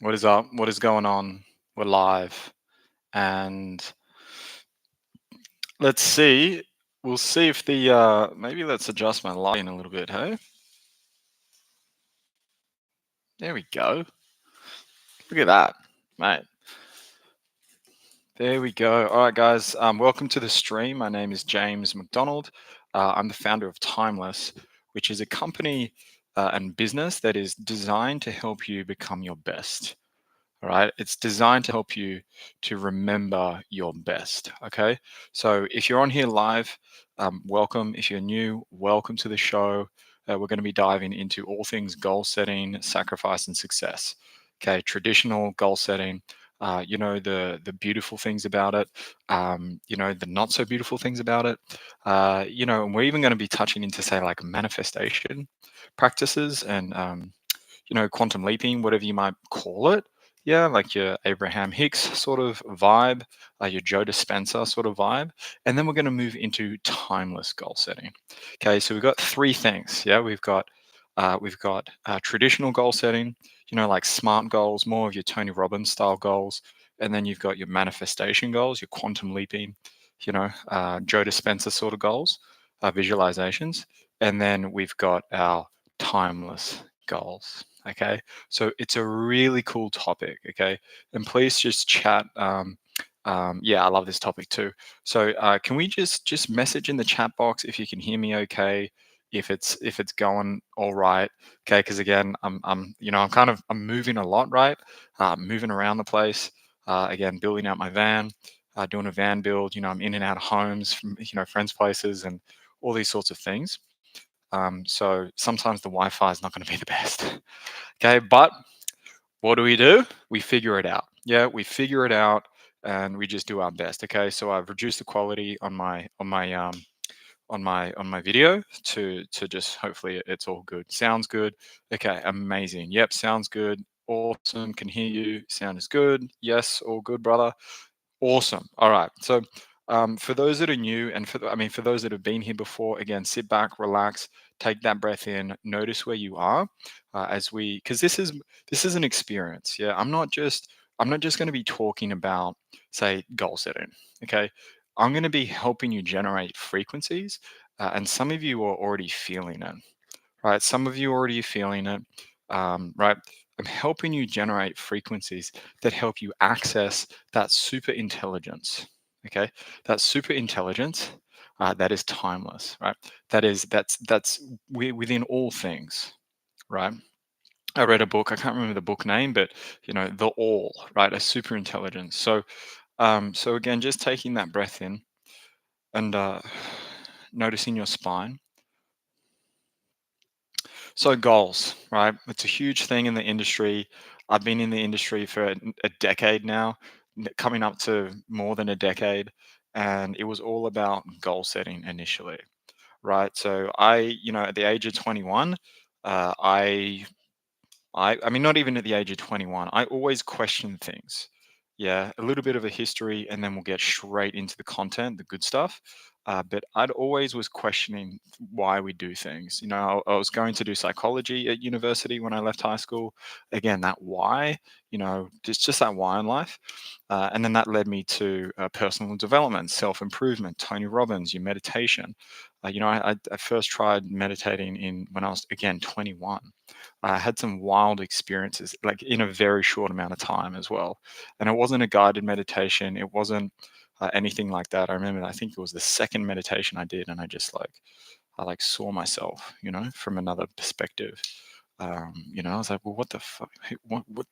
What is up? What is going on? We're live. And let's see. We'll see if the maybe let's adjust my lighting a little bit, hey? There we go. Look at that. Mate. There we go. All right, guys. Welcome to the stream. My name is James McDonald. I'm the founder of Timeless, which is a company and business that is designed to help you become your best. All right. It's designed to help you to remember your best. Okay. So if you're on here live, welcome. If you're new, welcome to the show. We're going to be diving into all things goal setting, sacrifice, and success. Okay. Traditional goal setting. The beautiful things about it. The not so beautiful things about it. And we're even going to be touching into say like manifestation practices and quantum leaping, whatever you might call it. Yeah, like your Abraham Hicks sort of vibe, your Joe Dispenza sort of vibe. And then we're going to move into timeless goal setting. Okay, so we've got three things. Yeah, we've got traditional goal setting, like smart goals, more of your Tony Robbins style goals. And then you've got your manifestation goals, your quantum leaping, Joe Dispenza sort of goals, visualizations. And then we've got our timeless goals. Okay, so it's a really cool topic. Okay, and please just chat. Yeah, I love this topic too. So can we just message in the chat box if you can hear me? Okay, if it's going all right. Okay, because again, I'm moving a lot, right? Moving around the place. Again, building out my van, doing a van build. I'm in and out of homes, from friends' places, and all these sorts of things. So sometimes the Wi-Fi is not going to be the best. Okay, but what do? We figure it out. Yeah, we figure it out, and we just do our best. Okay, so I've reduced the quality on my video to just hopefully it's all good. Sounds good. Okay, amazing. Yep, sounds good. Awesome. Can hear you. Sound is good. Yes, all good, brother. Awesome. All right. So, for those that are new, and for those that have been here before, again, sit back, relax, take that breath in, notice where you are, because this is an experience. Yeah, I'm not just going to be talking about, say, goal setting. Okay, I'm going to be helping you generate frequencies, and some of you are already feeling it. Right, some of you already feeling it. Right, I'm helping you generate frequencies that help you access that super intelligence. Okay, that super intelligence that is timeless. Right, within all things. Right. I read a book. I can't remember the book name, but the all. Right, a super intelligence. So again, just taking that breath in and noticing your spine. So goals, right? It's a huge thing in the industry. I've been in the industry for a decade now, coming up to more than a decade, and it was all about goal setting initially, right? So at the age of 21, I mean, not even at the age of 21, I always question things. Yeah, a little bit of a history, and then we'll get straight into the content, the good stuff. But I'd always was questioning why we do things. I was going to do psychology at university when I left high school. Again, that why, just that why in life. And then that led me to personal development, self improvement, Tony Robbins, your meditation. I first tried meditating when I was, again, 21. I had some wild experiences, like in a very short amount of time as well. And it wasn't a guided meditation. It wasn't anything like that. I remember, I think it was the second meditation I did, and I like saw myself, from another perspective. I was like, well, what the fuck? What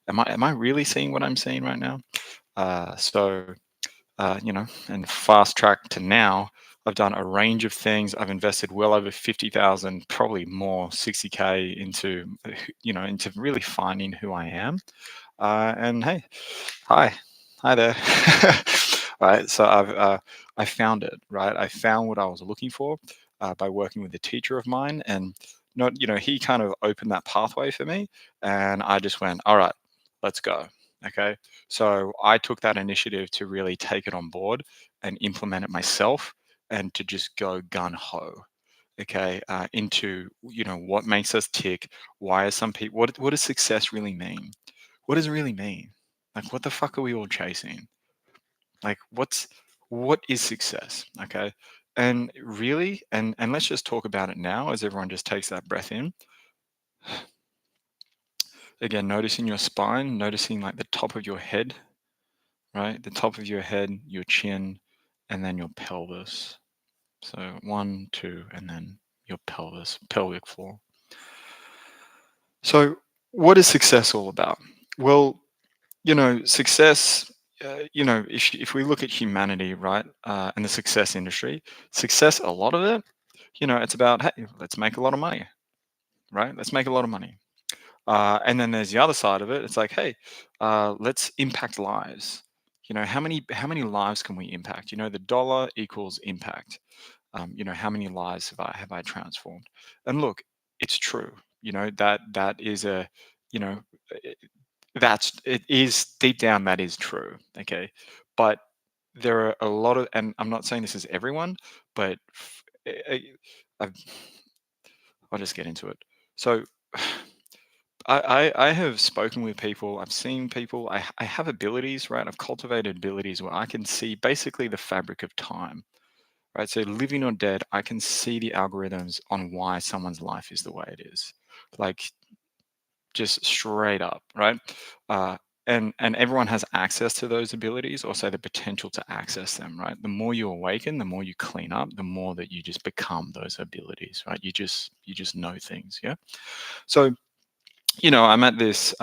am I really seeing what I'm seeing right now? And fast track to now, I've done a range of things. I've invested well over 50,000, probably more, 60K into really finding who I am. And hey, hi, hi there. Right. So I found it. Right. I found what I was looking for by working with a teacher of mine, and not he kind of opened that pathway for me, and I just went, all right, let's go. Okay. So I took that initiative to really take it on board and implement it myself, and to just go gun ho. Okay, into what makes us tick. Why are some people? What does success really mean? what does it really mean? Like, what the fuck are we all chasing? Like, what is success? Okay. And really, and let's just talk about it now as everyone just takes that breath in. Again, noticing your spine, noticing like the top of your head, right? The top of your head, your chin, and then your pelvis. So one, two, and then your pelvis, pelvic floor. So, what is success all about? Well, success. If we look at humanity, right, and the success industry, success, a lot of it, it's about, hey, let's make a lot of money, right? Let's make a lot of money. And then there's the other side of it. It's like, hey, let's impact lives. How many lives can we impact? The dollar equals impact. How many lives have I transformed? And look, it's true. That is a, you know, i- it is deep down, that is true. Okay, but there are a lot of, and I'm not saying this is everyone, but I've, I'll just get into it. So I have spoken with people, I've seen people, I have abilities, right? I've cultivated abilities where I can see basically the fabric of time, right? So living or dead, I can see the algorithms on why someone's life is the way it is. Like, just straight up, right? Uh, and everyone has access to those abilities, or say the potential to access them, right? The more you awaken, the more you clean up, the more that you just become those abilities, right? You just know things, yeah. So I'm at these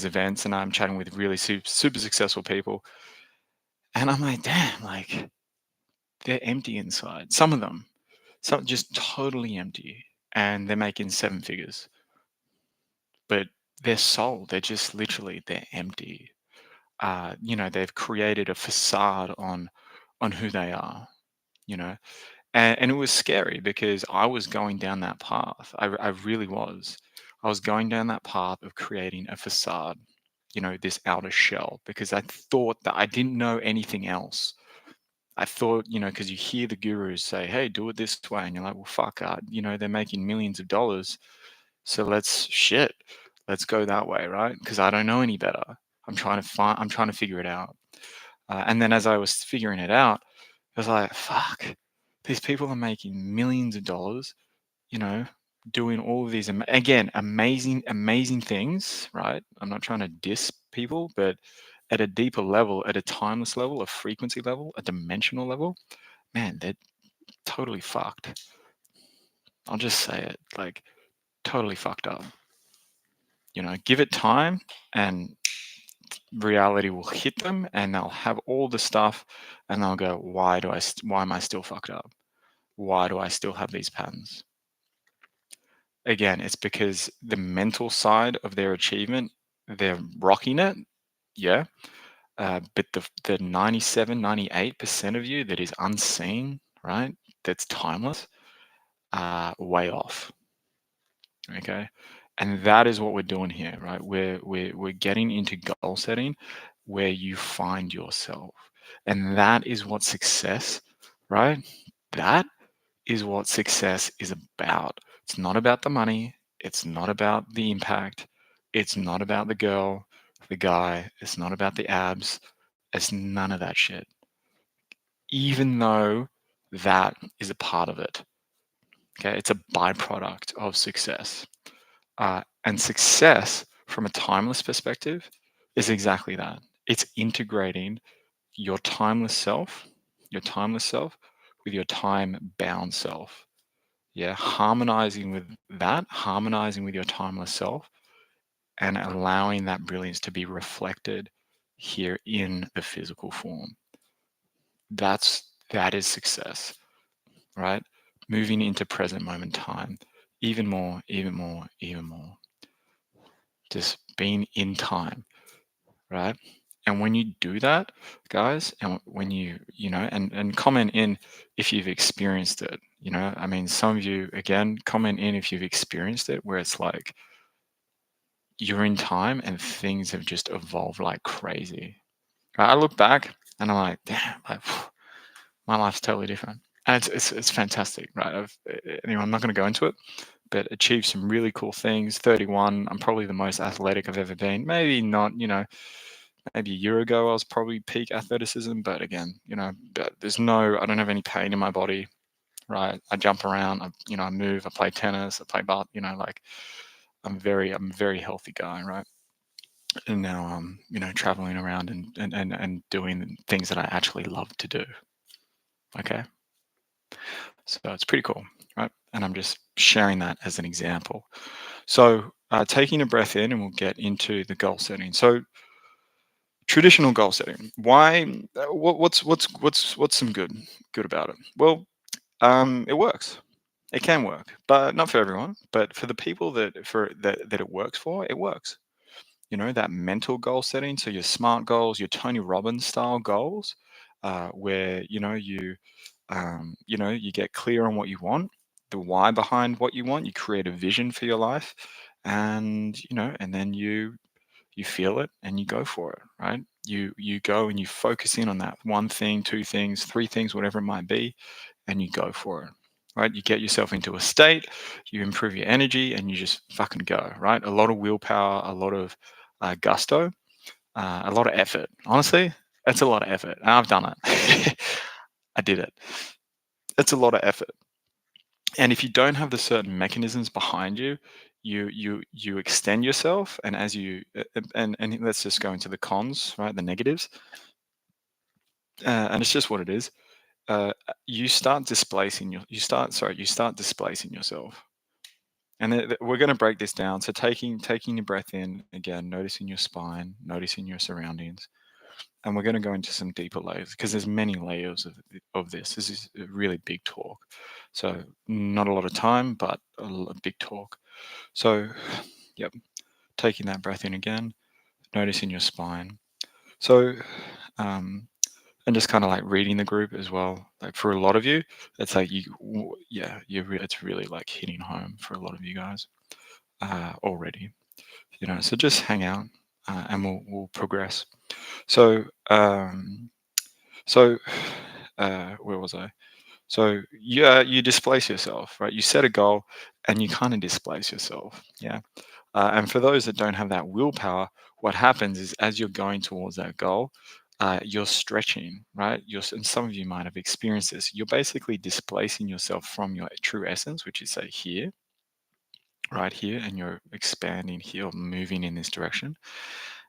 events and I'm chatting with really super successful people, and I'm like, damn, like they're empty inside. Some of them, some just totally empty, and they're making seven figures, but their soul, they're just literally they're empty. They've created a facade on who they are. You know, and it was scary because I was going down that path. I really was. I was going down that path of creating a facade, this outer shell, because I thought that I didn't know anything else. I thought, because you hear the gurus say, hey, do it this way. And you're like, well, fuck, they're making millions of dollars. So let's go that way, right? Because I don't know any better. I'm trying to figure it out. And then as I was figuring it out, I was like, fuck, these people are making millions of dollars, you know, doing all of these, again, amazing, amazing things, right? I'm not trying to diss people, but at a deeper level, at a timeless level, a frequency level, a dimensional level, man, they're totally fucked. I'll just say it, like, totally fucked up. Give it time and reality will hit them and they'll have all the stuff and they'll go, why am I still fucked up? Why do I still have these patterns? Again, it's because the mental side of their achievement, they're rocking it, yeah. But the 97, 98% of you that is unseen, right? That's timeless, way off. Okay. And that is what we're doing here, right? We're getting into goal setting where you find yourself. And that is what success, right? That is what success is about. It's not about the money. It's not about the impact. It's not about the girl, the guy. It's not about the abs. It's none of that shit. Even though that is a part of it. Okay. It's a byproduct of success. And success from a timeless perspective is exactly that. It's integrating your timeless self with your time bound self. Yeah, harmonizing with that, harmonizing with your timeless self, and allowing that brilliance to be reflected here in the physical form. That is success, right? Moving into present moment time, even more, even more, even more. Just being in time, right? And when you do that, guys, and when and comment in if you've experienced it. I mean, some of you, again, comment in if you've experienced it, where it's like you're in time and things have just evolved like crazy. Right? I look back and I'm like, damn, like, my life's totally different, and it's fantastic, right? Anyway, I'm not going to go into it, but achieved some really cool things. 31, I'm probably the most athletic I've ever been. Maybe not, maybe a year ago I was probably peak athleticism, but again, but I don't have any pain in my body, right? I jump around, I move, I play tennis, I play like I'm a very healthy guy, right? And now I'm, traveling around and doing things that I actually love to do. Okay. So it's pretty cool, right? And I'm just sharing that as an example. So taking a breath in, and we'll get into the goal setting. So traditional goal setting. Why? What's some good about it? Well, it works. It can work, but not for everyone. But for the people that it works for, it works. That mental goal setting. So your SMART goals, your Tony Robbins style goals, where you get clear on what you want, the why behind what you want. You create a vision for your life, and and then you feel it and you go for it, right? You go and you focus in on that one thing, two things, three things, whatever it might be, and you go for it. Right? You get yourself into a state, you improve your energy, and you just fucking go. Right? A lot of willpower, a lot of gusto, a lot of effort. Honestly, that's a lot of effort. And I've done it. I did it. It's a lot of effort. And if you don't have the certain mechanisms behind you, you extend yourself, and as you and let's just go into the cons, right? The negatives, and it's just what it is. You start displacing you start displacing yourself. And we're going to break this down. So taking your breath in again, noticing your spine, noticing your surroundings, and we're going to go into some deeper layers because there's many layers of this. This is a really big talk. So not a lot of time, but a big talk. So, yep, taking that breath in again, noticing your spine. So, and just kind of like reading the group as well. Like for a lot of you, it's like it's really like hitting home for a lot of you guys already. So just hang out and we'll progress. So, so where was I? So you displace yourself, right? You set a goal and you kind of displace yourself. Yeah. And for those that don't have that willpower, what happens is as you're going towards that goal, you're stretching, right? And some of you might have experienced this. You're basically displacing yourself from your true essence, which is say here, right here, and you're expanding here, or moving in this direction.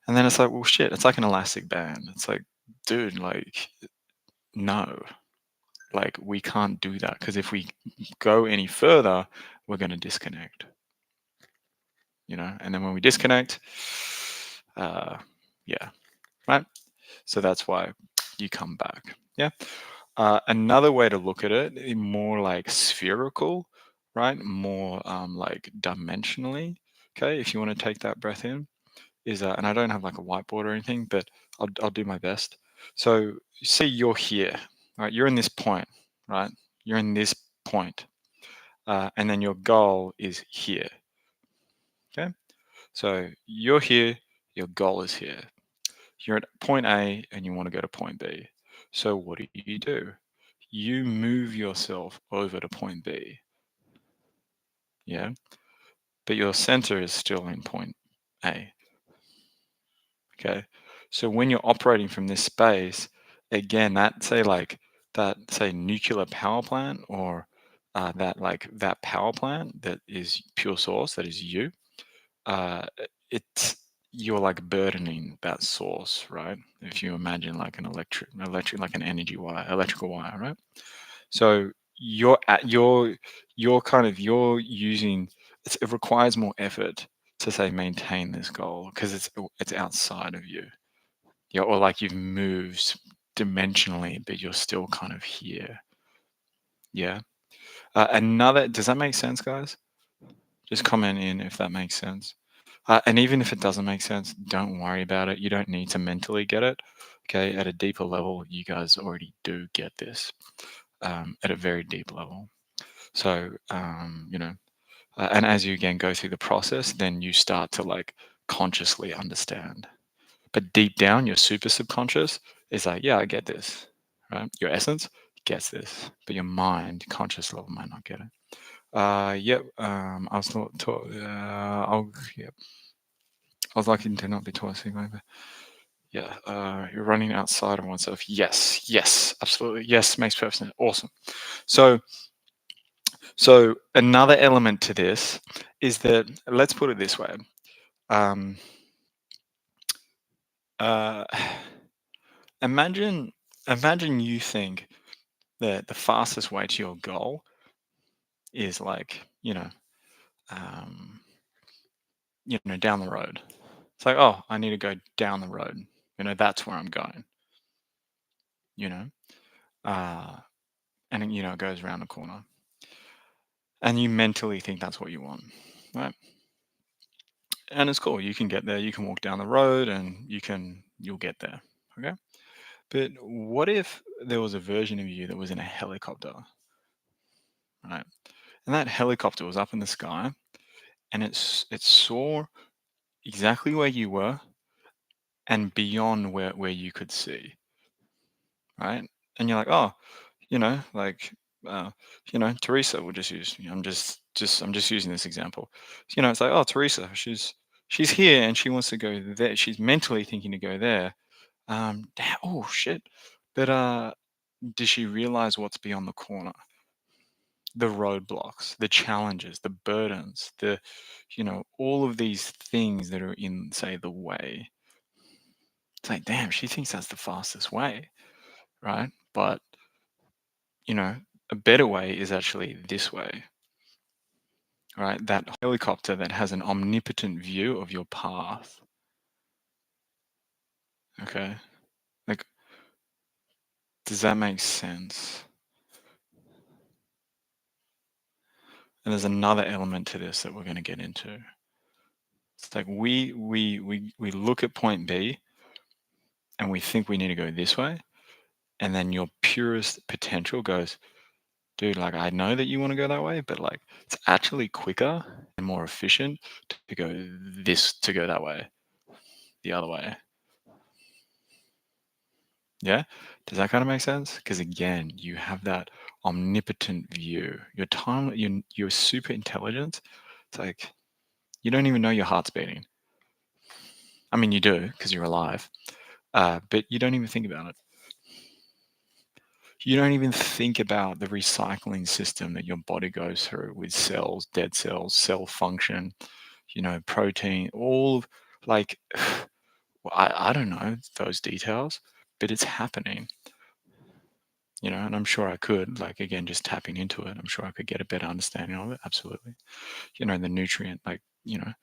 And then it's like, well, shit, it's like an elastic band. It's like, dude, like, no, like we can't do that because if we go any further, we're going to disconnect. And then when we disconnect, yeah, right. So that's why you come back. Yeah. Another way to look at it, more like spherical, right? More like dimensionally. Okay. If you want to take that breath in, is and I don't have like a whiteboard or anything, but I'll do my best. So see, you're here, right? You're in this point, right? You're in this point, and then your goal is here. Okay. So you're here. Your goal is here. You're at point A and you want to go to point B. So what do? You move yourself over to point B. Yeah. But your center is still in point A. Okay. So when you're operating from this space, again, that say nuclear power plant, or that power plant that is pure source, that is you, it's you're like burdening that source, right? If you imagine like an electric like an energy wire, electrical wire, right? So you're using it requires more effort to say maintain this goal because it's outside of you. Yeah, or like you've moved dimensionally, but you're still kind of here. Yeah. Another, does that make sense, guys? Just comment in if that makes sense. And even if it doesn't make sense, don't worry about it. You don't need to mentally get it. Okay. At a deeper level, you guys already do get this at a very deep level. So, and as you again go through the process, then you start to like consciously understand. But deep down, your super subconscious is like, yeah, I get this, right? Your essence gets this, but your mind, conscious level, might not get it. Yep. I was not taught. Yep. I was lucky to not be taught anyway. But yeah. You're running outside of oneself. Yes. Yes. Absolutely. Yes. Makes perfect sense. Awesome. So, so another element to this is that, let's put it this way. Um, uh, imagine, imagine you think that the fastest way to your goal is like, um, down the road. It's like, oh, I need to go down the road. That's where I'm going. You know, uh, and then, it goes around the corner, and you mentally think that's what you want, right? And it's cool. You can get there. You can walk down the road, and you'll get there. Okay. But what if there was a version of you that was in a helicopter, right? And that helicopter was up in the sky, and it saw exactly where you were and beyond where you could see, right? And you're like, oh, like, uh, Teresa. We'll just use. I'm just using this example. It's like, oh, Teresa, she's here and she wants to go there. She's mentally thinking to go there. Oh shit! But does she realize what's beyond the corner? The roadblocks, the challenges, the burdens, all of these things that are in, say, the way. It's like, damn, she thinks that's the fastest way, right? But, you know, a better way is actually this way, right? That helicopter that has an omnipotent view of your path. Okay. Like, does that make sense? And there's another element to this that we're going to get into. It's like we look at point B and we think we need to go this way, and then your purest potential goes, dude, like, I know that you want to go that way, but like it's actually quicker and more efficient to go that way, the other way. Yeah. Does that kind of make sense? Because again, you have that omnipotent view. You're super intelligent. It's like you don't even know your heart's beating. I mean, you do because you're alive, but you don't even think about it. You don't even think about the recycling system that your body goes through with cells, dead cells, cell function, protein, all like, well, I don't know those details, but it's happening, and I'm sure I could, like, again, just tapping into it, I'm sure I could get a better understanding of it. Absolutely. The nutrient, like, and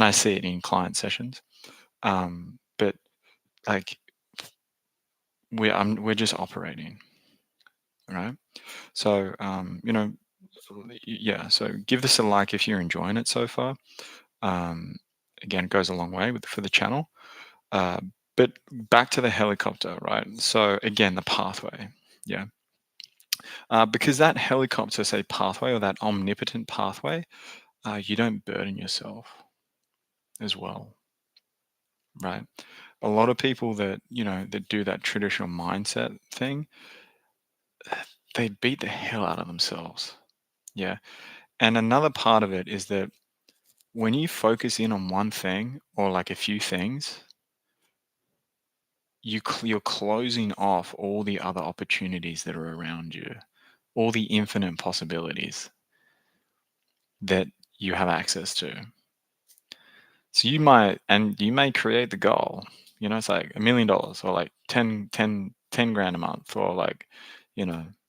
I see it in client sessions. But like we're just operating, right? So, yeah. So give this a like if you're enjoying it so far. Um, Again, it goes a long way for the channel. Uh, but back to the helicopter, right? So again, the pathway, yeah, because that helicopter, say, pathway or that omnipotent pathway, you don't burden yourself as well, right? A lot of people that that do that traditional mindset thing, they beat the hell out of themselves. Yeah, and another part of it is that when you focus in on one thing or like a few things, you're closing off all the other opportunities that are around you, all the infinite possibilities that you have access to. So you may create the goal, it's like $1 million or like 10 grand a month, or like,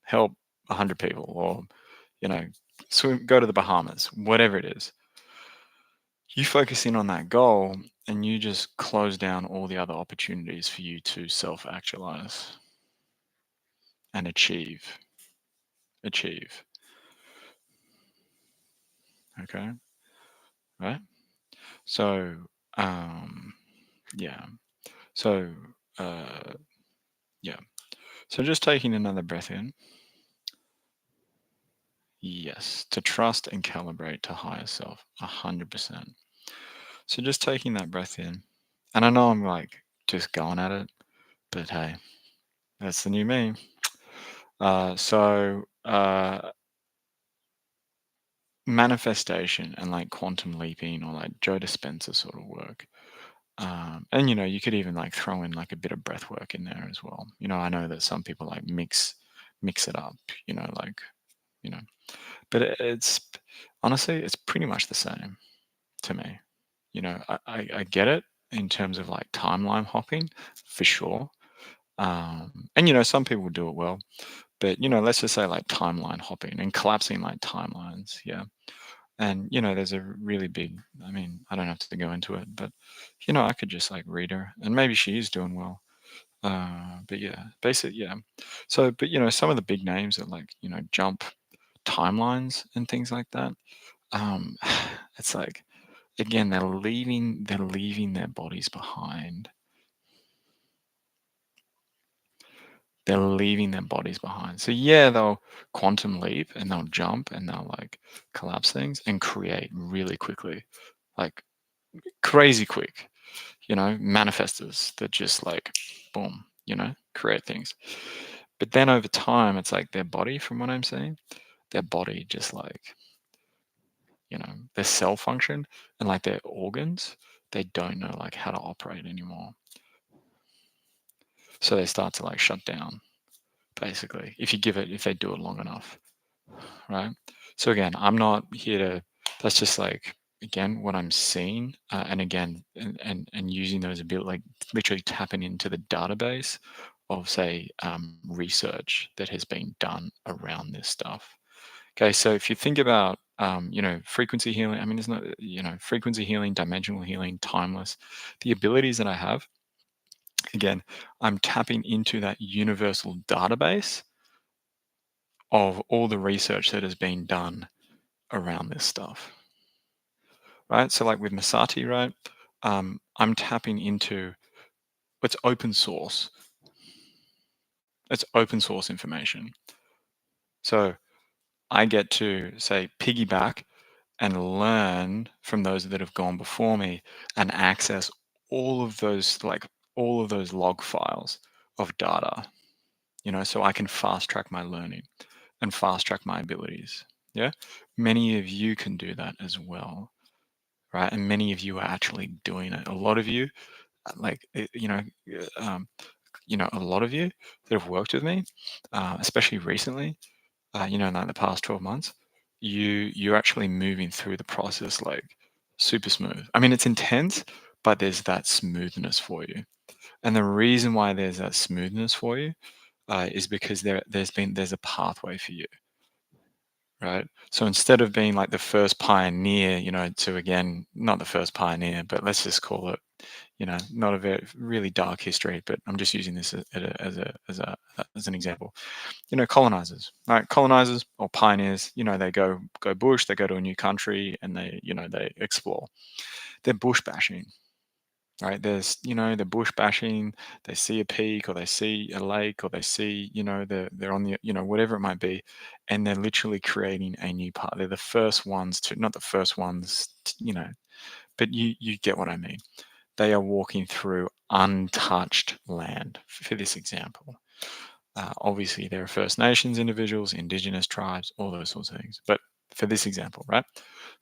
help 100 people, or, go to the Bahamas, whatever it is. You focus in on that goal and you just close down all the other opportunities for you to self actualize and achieve. Okay. Right. So, um, yeah. So, uh, yeah. So just taking another breath in. Yes. To trust and calibrate to higher self, 100%. So just taking that breath in. And I know I'm like just going at it, but hey, that's the new me. So, manifestation and like quantum leaping or like Joe Dispenza sort of work. And you could even like throw in like a bit of breath work in there as well. I know that some people like mix it up, like, you know, but it's honestly, it's pretty much the same to me. I get it in terms of like timeline hopping for sure. And some people do it well, but let's just say like timeline hopping and collapsing like timelines. Yeah. And there's a really big, I mean, I don't have to go into it, but I could just like read her and maybe she is doing well. But yeah, basically, yeah. So, but some of the big names that like, jump timelines and things like that. Um, it's like, again, they're leaving their bodies behind. They're leaving their bodies behind. So yeah, they'll quantum leap and they'll jump and they'll like collapse things and create really quickly, like crazy quick, manifestors that just like boom, create things. But then over time, it's like their body, from what I'm saying, their body just like, their cell function and like their organs, they don't know like how to operate anymore. So they start to like shut down, basically, if they do it long enough, right? So again, I'm not here to, that's just like, again, what I'm seeing, and again, and using those a bit like literally tapping into the database of, say, research that has been done around this stuff. Okay, so if you think about, frequency healing, I mean, there's no, frequency healing, dimensional healing, timeless, the abilities that I have, again, I'm tapping into that universal database of all the research that has been done around this stuff, right? So, like with Masati, right? I'm tapping into it's open source. It's open source information. So I get to say piggyback and learn from those that have gone before me and access all of those log files of data, so I can fast track my learning and fast track my abilities. Yeah. Many of you can do that as well, right? And many of you are actually doing it. A lot of you, like, a lot of you that have worked with me, especially recently, in like the past 12 months, you're actually moving through the process like super smooth. I mean, it's intense, but there's that smoothness for you. And the reason why there's that smoothness for you is because there's a pathway for you, right? So instead of being like the first pioneer, to again, not the first pioneer, but let's just call it, not a very really dark history, but I'm just using this as an example. Colonizers, right? Colonizers or pioneers, they go bush, they go to a new country, and they explore. They're bush bashing, right? They're bush bashing. They see a peak, or they see a lake, or they see, they're on the, whatever it might be, and they're literally creating a new part. They're the first ones to, not the first ones, but you get what I mean. They are walking through untouched land, for this example. Obviously, there are First Nations individuals, Indigenous tribes, all those sorts of things. But for this example, right?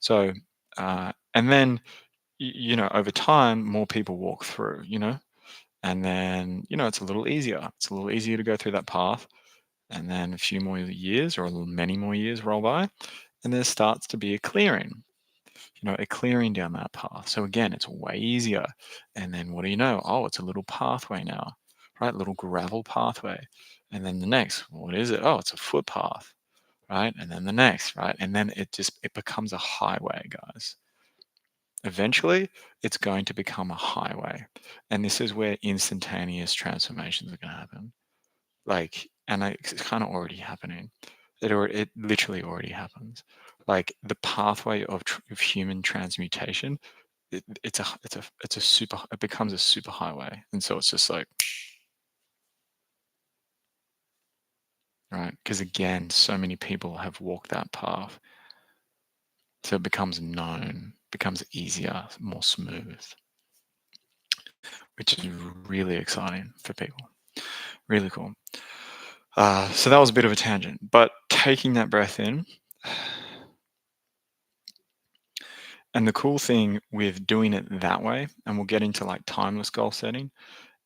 So, and then, over time, more people walk through, and then, it's a little easier. It's a little easier to go through that path. And then a few more years or many more years roll by, and there starts to be a clearing, a clearing down that path. So again, it's way easier. And then what do you know? Oh, it's a little pathway now, right? Little gravel pathway. And then the next, what is it? Oh, it's a footpath, right? And then the next, right? And then it becomes a highway, guys. Eventually, it's going to become a highway. And this is where instantaneous transformations are going to happen. Like, and it's kind of already happening. It literally already happens. Like the pathway of human transmutation, it's a super, it becomes a super highway, and so it's just like, right, because again, so many people have walked that path, so it becomes known, becomes easier, more smooth, which is really exciting for people. Really cool. So that was a bit of a tangent, but taking that breath in And the cool thing with doing it that way, and we'll get into like timeless goal setting,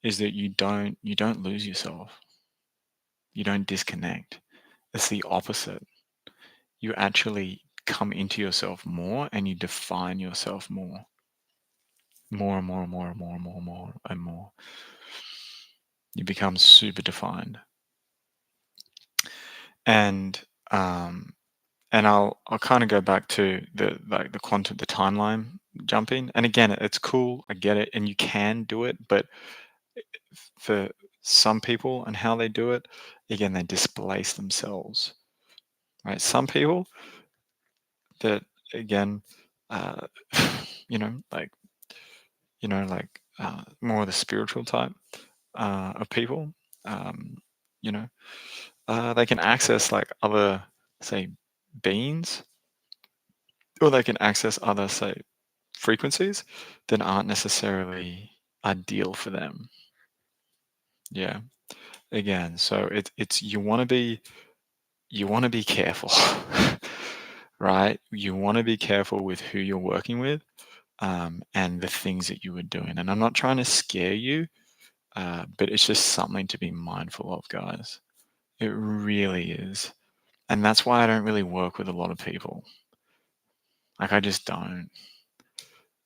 is that you don't lose yourself. You don't disconnect. It's the opposite. You actually come into yourself more and you define yourself more. More and more and more and more and more and more and more. You become super defined. And um and I'll kind of go back to the quantum, the timeline jumping. And again, it's cool. I get it, and you can do it, but for some people and how they do it, again, they displace themselves. Right? Some people that again, uh, like more of the spiritual type of people, um, you know, they can access like other, say, beings, or they can access other, say, frequencies that aren't necessarily ideal for them. Yeah. Again, so it's you want to be careful, right? You want to be careful with who you're working with, and the things that you are doing. And I'm not trying to scare you, but it's just something to be mindful of, guys. It really is. And that's why I don't really work with a lot of people. Like, I just don't.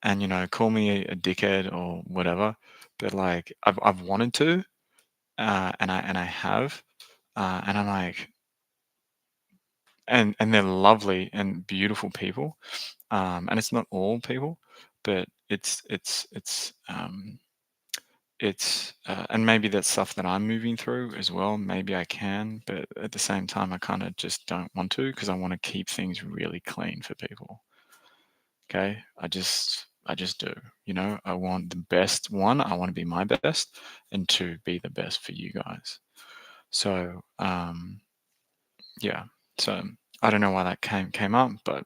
And, call me a dickhead or whatever, but like, I've wanted to, and I have, and I'm like, and they're lovely and beautiful people, and it's not all people, but and maybe that's stuff that I'm moving through as well. Maybe I can, but at the same time, I kind of just don't want to, because I want to keep things really clean for people. Okay, I just do. I want the best. One, I want to be my best, and two, be the best for you guys. So yeah. So I don't know why that came up, but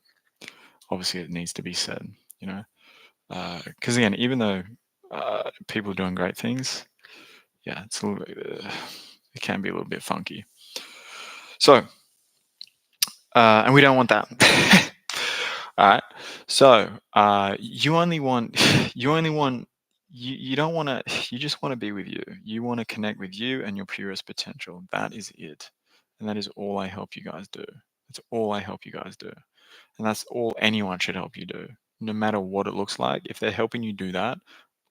obviously it needs to be said. You know, because again, even though people are doing great things, yeah, it's a little bit, it can be a little bit funky. So, and we don't want that. All right. So, you only want, you only want, you don't want to, you just want to be with you. You want to connect with you and your purest potential. That is it. And that is all I help you guys do. That's all I help you guys do. And that's all anyone should help you do, no matter what it looks like. If they're helping you do that,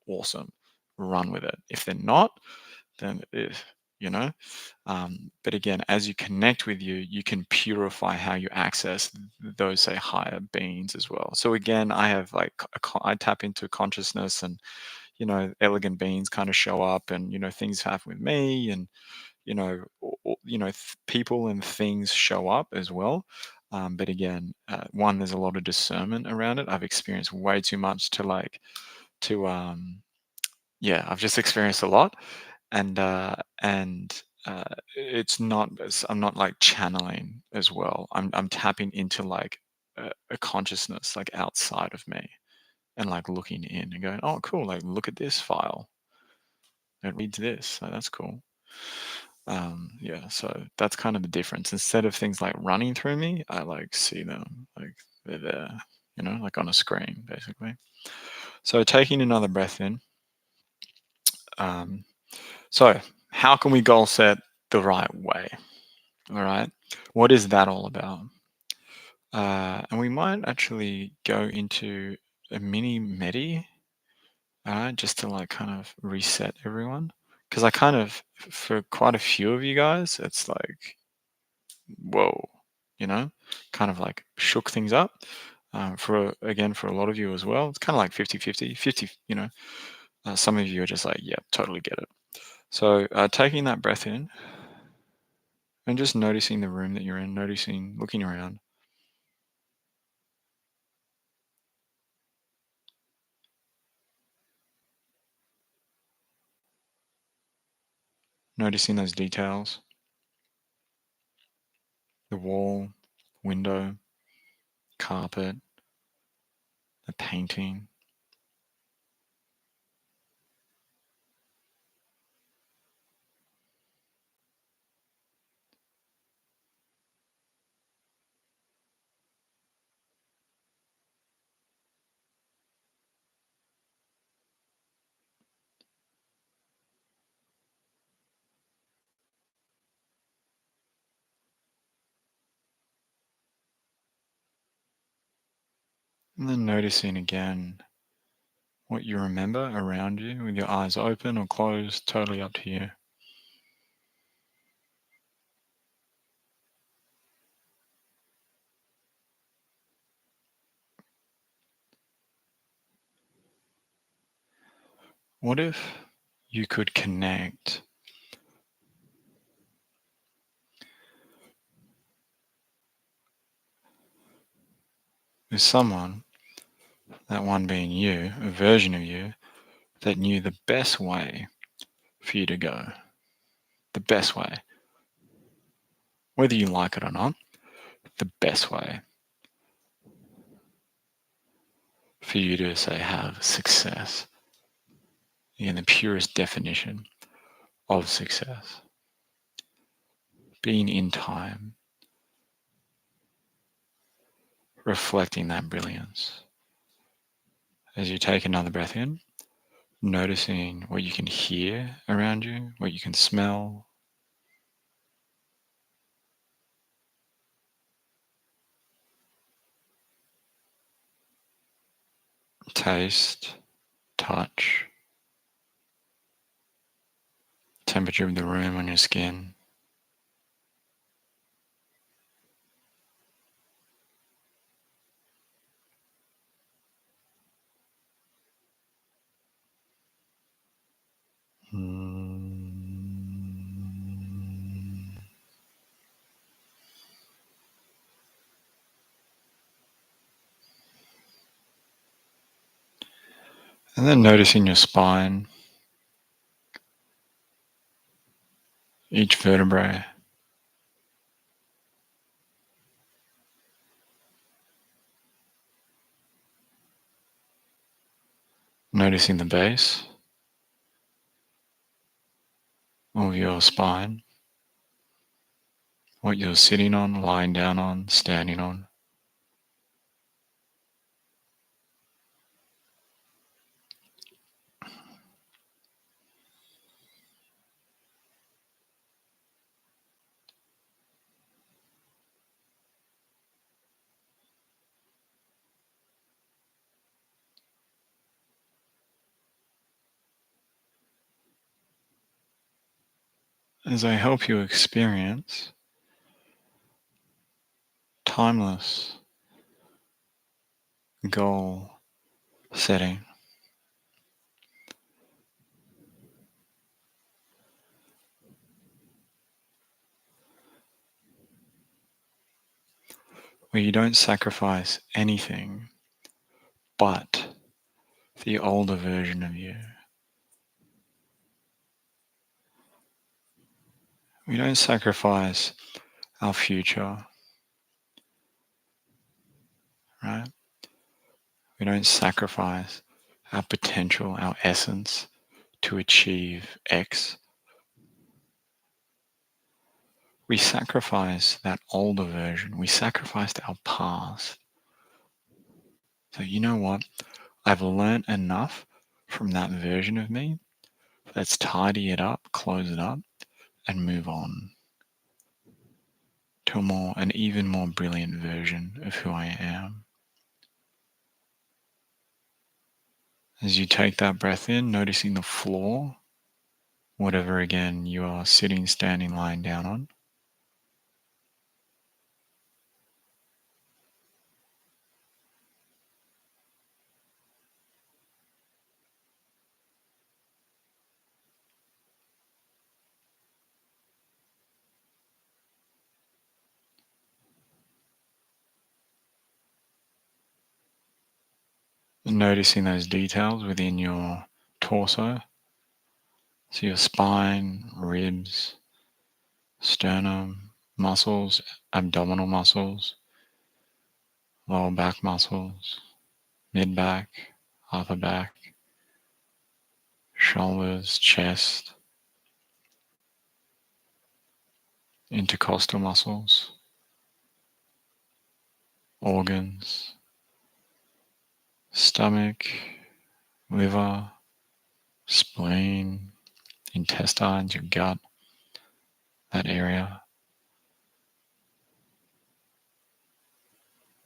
awesome. Run with it. If they're not, then you know. But again, as you connect with you, you can purify how you access those, say, higher beings as well. So again, I have like I tap into consciousness, and elegant beings kind of show up, and things happen with me, and people and things show up as well. But again, one, there's a lot of discernment around it. I've experienced way too much to yeah, I've just experienced a lot, and it's not. I'm not like channeling as well. I'm tapping into like a consciousness like outside of me, and like looking in and going, oh, cool. Like, look at this file. It reads this. So that's cool. Yeah, so that's kind of the difference. Instead of things like running through me, I like see them like they're there, like on a screen, basically. So taking another breath in. Um, so how can we goal set the right way? All right. What is that all about? And we might actually go into a mini medi, just to like kind of reset everyone. Because I kind of, for quite a few of you guys, it's like, whoa, kind of like shook things up. For a lot of you as well, it's kind of like 50-50, 50, some of you are just like, yeah, totally get it. So taking that breath in and just noticing the room that you're in, noticing, looking around. Noticing those details, the wall, window, carpet, the painting. And then noticing again what you remember around you with your eyes open or closed, totally up to you. What if you could connect with someone, that one being you, a version of you, that knew the best way for you to go, the best way, whether you like it or not, the best way for you to say have success in the purest definition of success, being in time, reflecting that brilliance. As you take another breath in, noticing what you can hear around you, what you can smell, taste, touch, temperature of the room on your skin. And then noticing your spine, each vertebrae, noticing the base of your spine, what you're sitting on, lying down on, standing on. As I help you experience timeless goal setting, where you don't sacrifice anything but the older version of you. We don't sacrifice our future, right? We don't sacrifice our potential, our essence to achieve X. We sacrifice that older version. We sacrificed our past. So you know what? I've learned enough from that version of me. Let's tidy it up, close it up, and move on to an even more brilliant version of who I am. As you take that breath in, noticing the floor, whatever again you are sitting, standing, lying down on. And noticing those details within your torso. So your spine, ribs, sternum, muscles, abdominal muscles, lower back muscles, mid back, upper back, shoulders, chest, intercostal muscles, organs, stomach, liver, spleen, intestines, your gut, that area,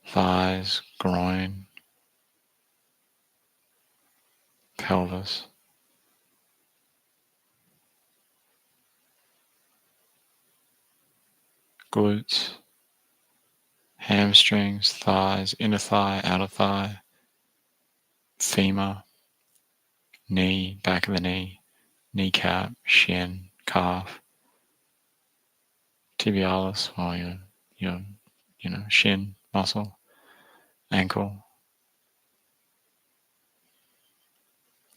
thighs, groin, pelvis, glutes, hamstrings, thighs, inner thigh, outer thigh, femur, knee, back of the knee, kneecap, shin, calf, tibialis, or your shin muscle, ankle,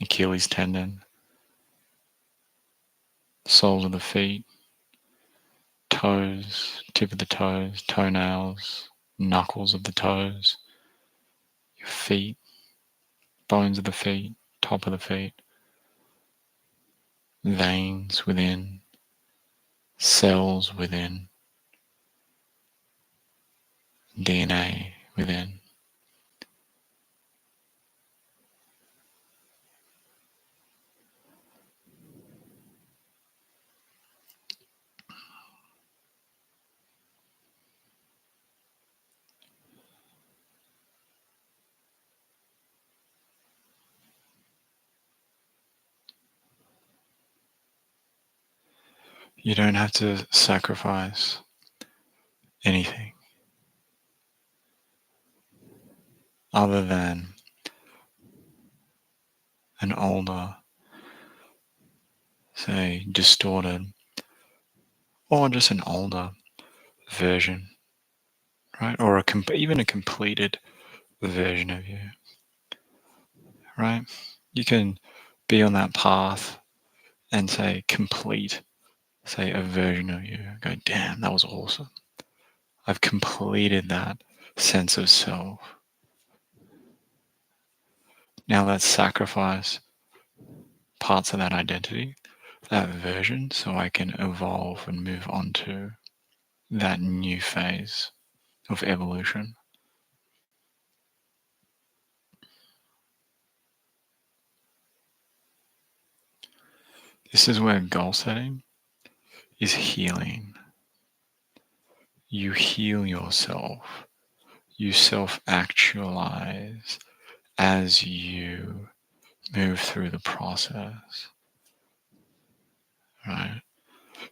Achilles tendon, soles of the feet, toes, tip of the toes, toenails, knuckles of the toes, your feet, bones of the feet, top of the feet, veins within, cells within, DNA within. You don't have to sacrifice anything other than an older, say, distorted, or just an older version, right? Or even a completed version of you, right? You can be on that path and say, complete, say, a version of you. Go, damn, that was awesome. I've completed that sense of self. Now let's sacrifice parts of that identity, that version, so I can evolve and move on to that new phase of evolution. This is where goal setting is healing. You heal yourself. You self-actualize as you move through the process, right?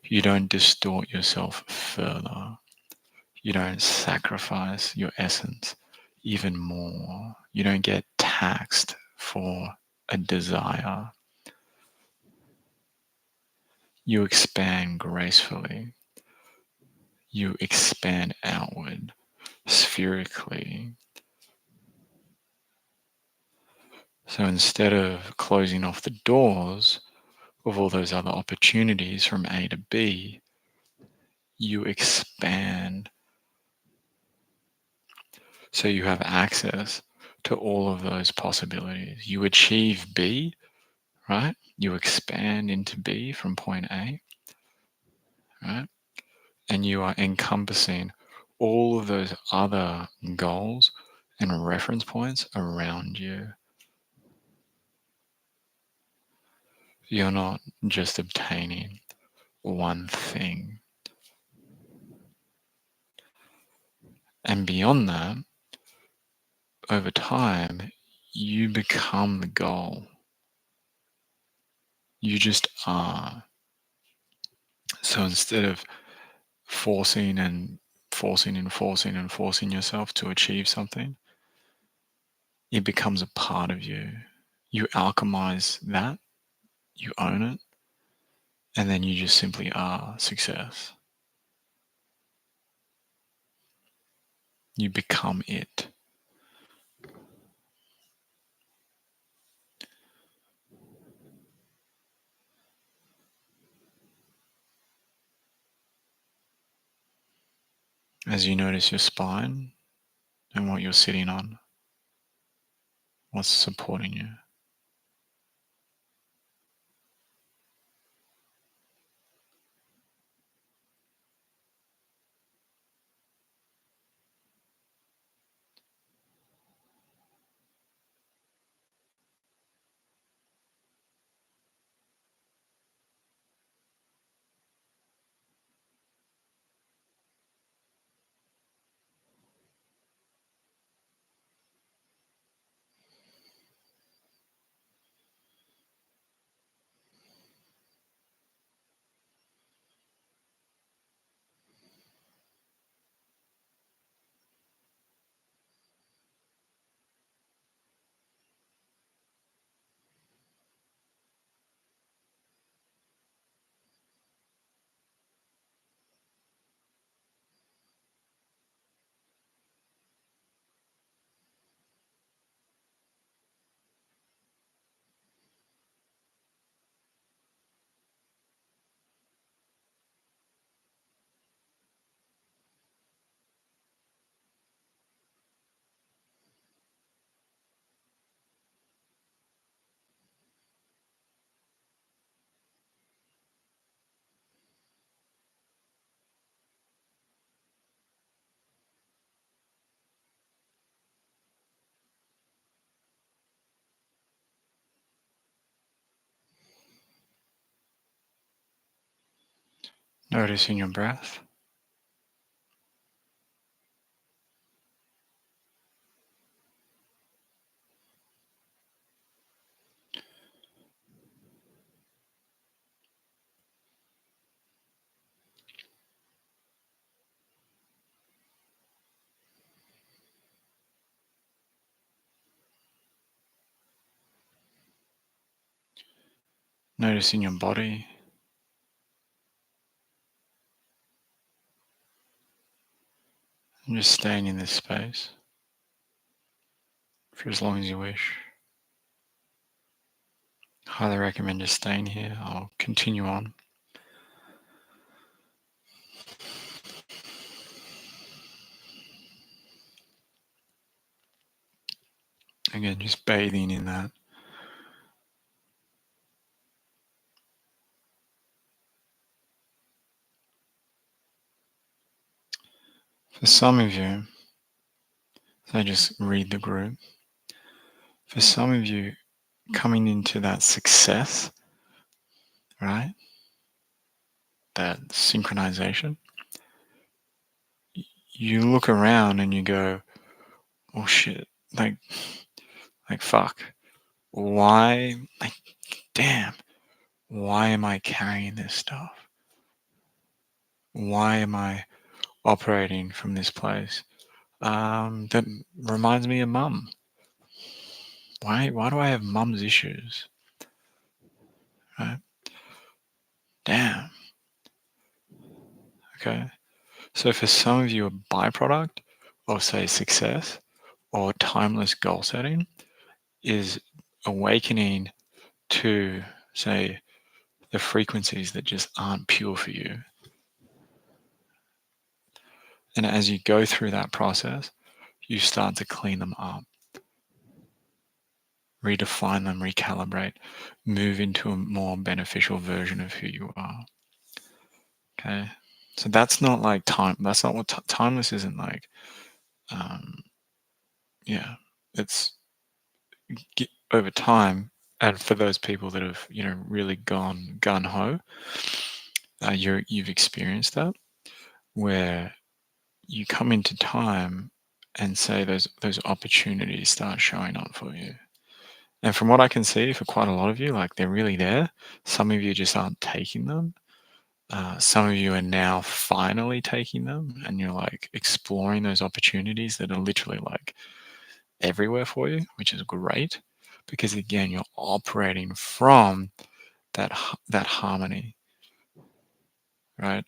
You don't distort yourself further. You don't sacrifice your essence even more. You don't get taxed for a desire. You expand gracefully. You expand outward, spherically. So instead of closing off the doors of all those other opportunities from A to B, you expand so you have access to all of those possibilities. You achieve B, right? You expand into B from point A, right? And you are encompassing all of those other goals and reference points around you. You're not just obtaining one thing. And beyond that, over time, you become the goal. You just are. So instead of forcing and forcing and forcing and forcing yourself to achieve something, it becomes a part of you. You alchemize that, you own it, and then you just simply are success. You become it. As you notice your spine and what you're sitting on, what's supporting you. Noticing your breath. Noticing your body. And just staying in this space for as long as you wish. Highly recommend just staying here. I'll continue on. Again, just bathing in that. For some of you, so just read the group. For some of you, coming into that success, right? That synchronization, you look around and you go, oh shit, like fuck. Why, like, damn, why am I carrying this stuff? Why am I operating from this place? That reminds me of mum. Why do I have mum's issues? Right? Damn. Okay. So for some of you, a byproduct of, say, success or timeless goal setting is awakening to, say, the frequencies that just aren't pure for you. And as you go through that process, you start to clean them up, redefine them, recalibrate, move into a more beneficial version of who you are. Okay. So that's not like time. That's not what timeless isn't like. Um, yeah. It's over time. And for those people that have, really gone gun ho, you've experienced that where you come into time and say those opportunities start showing up for you. And from what I can see, for quite a lot of you, like they're really there. Some of you just aren't taking them. Some of you are now finally taking them, and you're like exploring those opportunities that are literally like everywhere for you, which is great because again, you're operating from that harmony, right?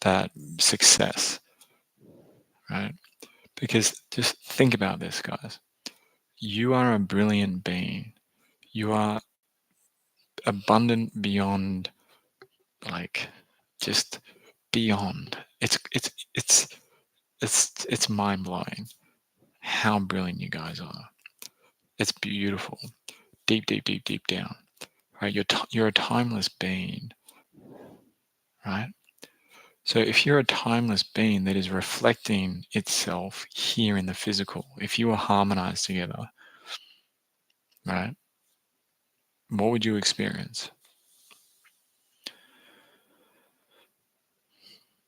That success, right? Because just think about this, guys. You are a brilliant being. You are abundant beyond, like, just beyond. It's mind blowing how brilliant you guys are. It's beautiful, deep, deep, deep, deep down. Right? You're a timeless being, right? So if you're a timeless being that is reflecting itself here in the physical, if you were harmonized together, right? What would you experience?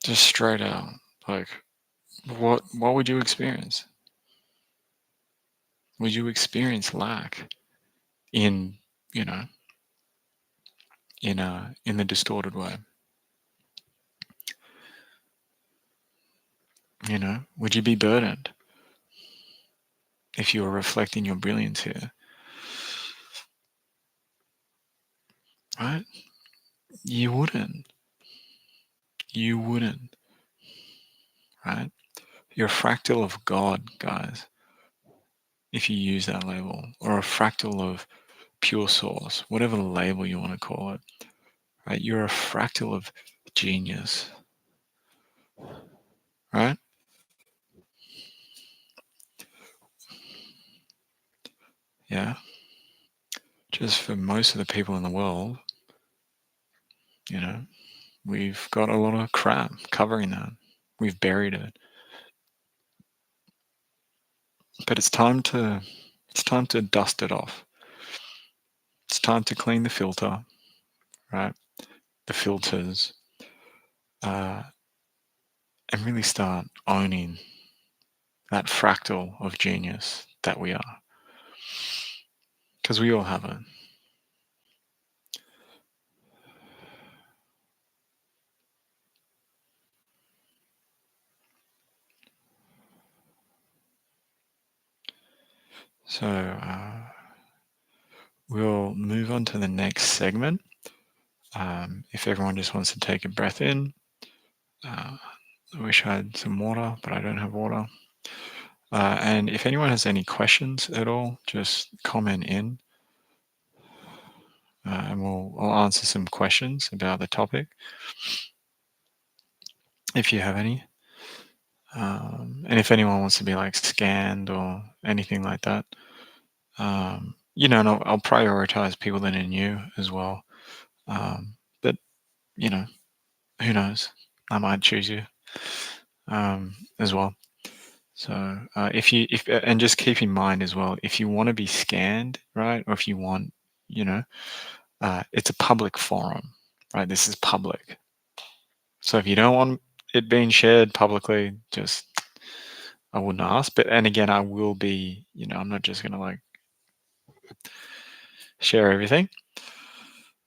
Just straight out, like what would you experience? Would you experience lack in, you know, in the distorted way? Would you be burdened if you were reflecting your brilliance here? Right? You wouldn't. You wouldn't, right? You're a fractal of God, guys, if you use that label, or a fractal of pure source, whatever label you want to call it, right? You're a fractal of genius, right? Yeah. Just for most of the people in the world, we've got a lot of crap covering that. We've buried it. But it's time to dust it off. It's time to clean the filter, right? The filters, uh, and really start owning that fractal of genius that we are, because we all have it. So we'll move on to the next segment. If everyone just wants to take a breath in, I wish I had some water, but I don't have water. And if anyone has any questions at all, just comment in, and I'll answer some questions about the topic if you have any. And if anyone wants to be like scanned or anything like that, and I'll prioritize people that are new as well. But you know, who knows? I might choose you as well. So and just keep in mind as well, if you want to be scanned, right, or if you want, you know, it's a public forum, right? This is public. So if you don't want it being shared publicly, just I wouldn't ask. But and again, I will be, I'm not just gonna like share everything.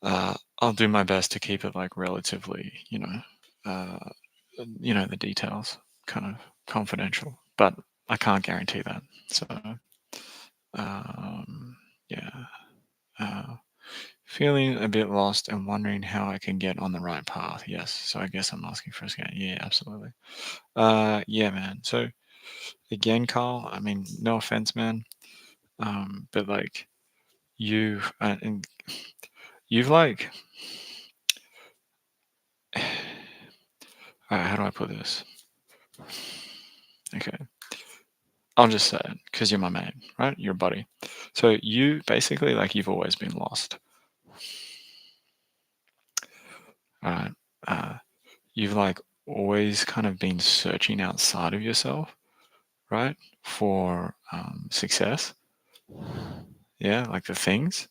I'll do my best to keep it like relatively, uh, the details kind of confidential, but I can't guarantee that. So, yeah. Uh, Feeling a bit lost and wondering how I can get on the right path. Yes. So I guess I'm asking for a scan. Yeah, absolutely. Yeah, man. So again, Carl, I mean, no offense, man. But like and you've like, how do I put this? Okay. I'll just say it because you're my mate, right? You're a buddy. So you basically like you've always been lost. All right. Uh, you've like always kind of been searching outside of yourself, right? For success. Yeah, like the things.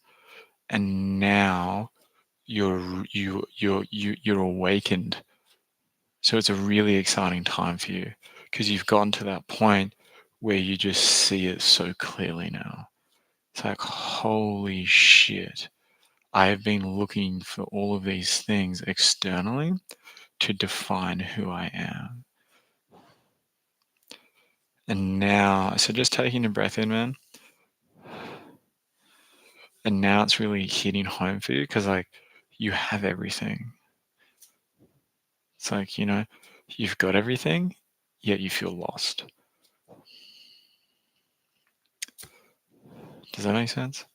And now you're awakened. So it's a really exciting time for you because you've gotten to that point where you just see it so clearly now. It's like, holy shit. I have been looking for all of these things externally to define who I am. And now, so just taking a breath in, man. And now it's really hitting home for you because, like, you have everything. It's like, you've got everything, yet you feel lost. Does that make sense?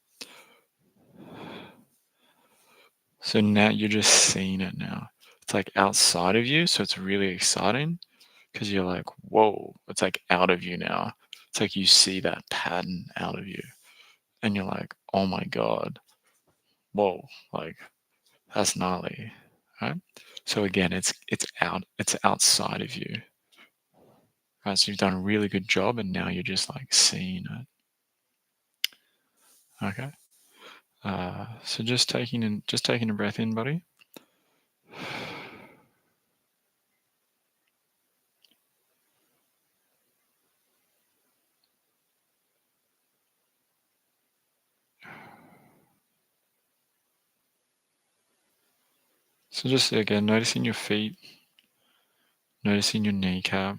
So now you're just seeing it now. It's like outside of you. So it's really exciting because you're like, whoa, it's like out of you now. It's like you see that pattern out of you and you're like, oh my God, whoa, like that's gnarly. Right. So again, it's outside of you. Right. So you've done a really good job and now you're just like seeing it. Okay. So just taking a breath in, buddy. So just again, noticing your feet, noticing your kneecap.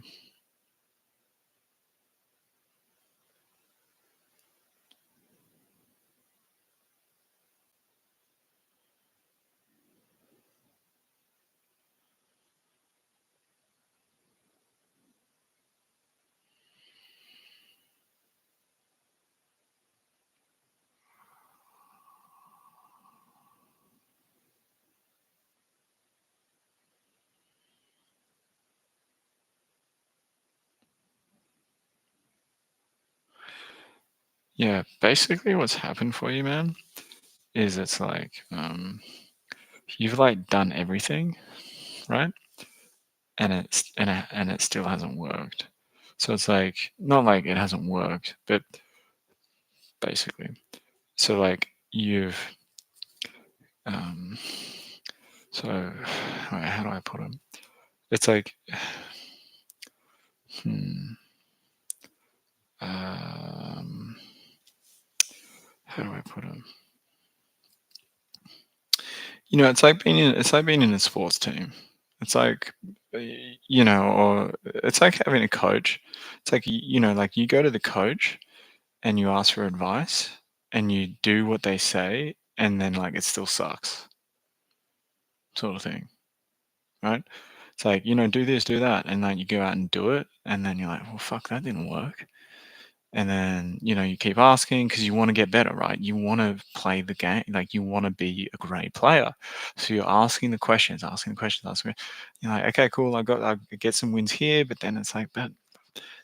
Yeah, basically what's happened for you, man, is it's like you've like done everything, right? And it still hasn't worked. So it's like not like it hasn't worked, but basically. So like you've um so how do I put it? It's like, hmm, um, how do I put it? It's like being in a sports team. It's like, or it's like having a coach. It's like, like you go to the coach and you ask for advice and you do what they say, and then like it still sucks, sort of thing, right? It's like, do this, do that, and like you go out and do it, and then you're like, well, fuck, that didn't work. And then, you keep asking because you want to get better, right? You want to play the game, like you want to be a great player. So you're asking the questions, asking the questions, asking. You're like, okay, cool, I get some wins here, but then it's like, but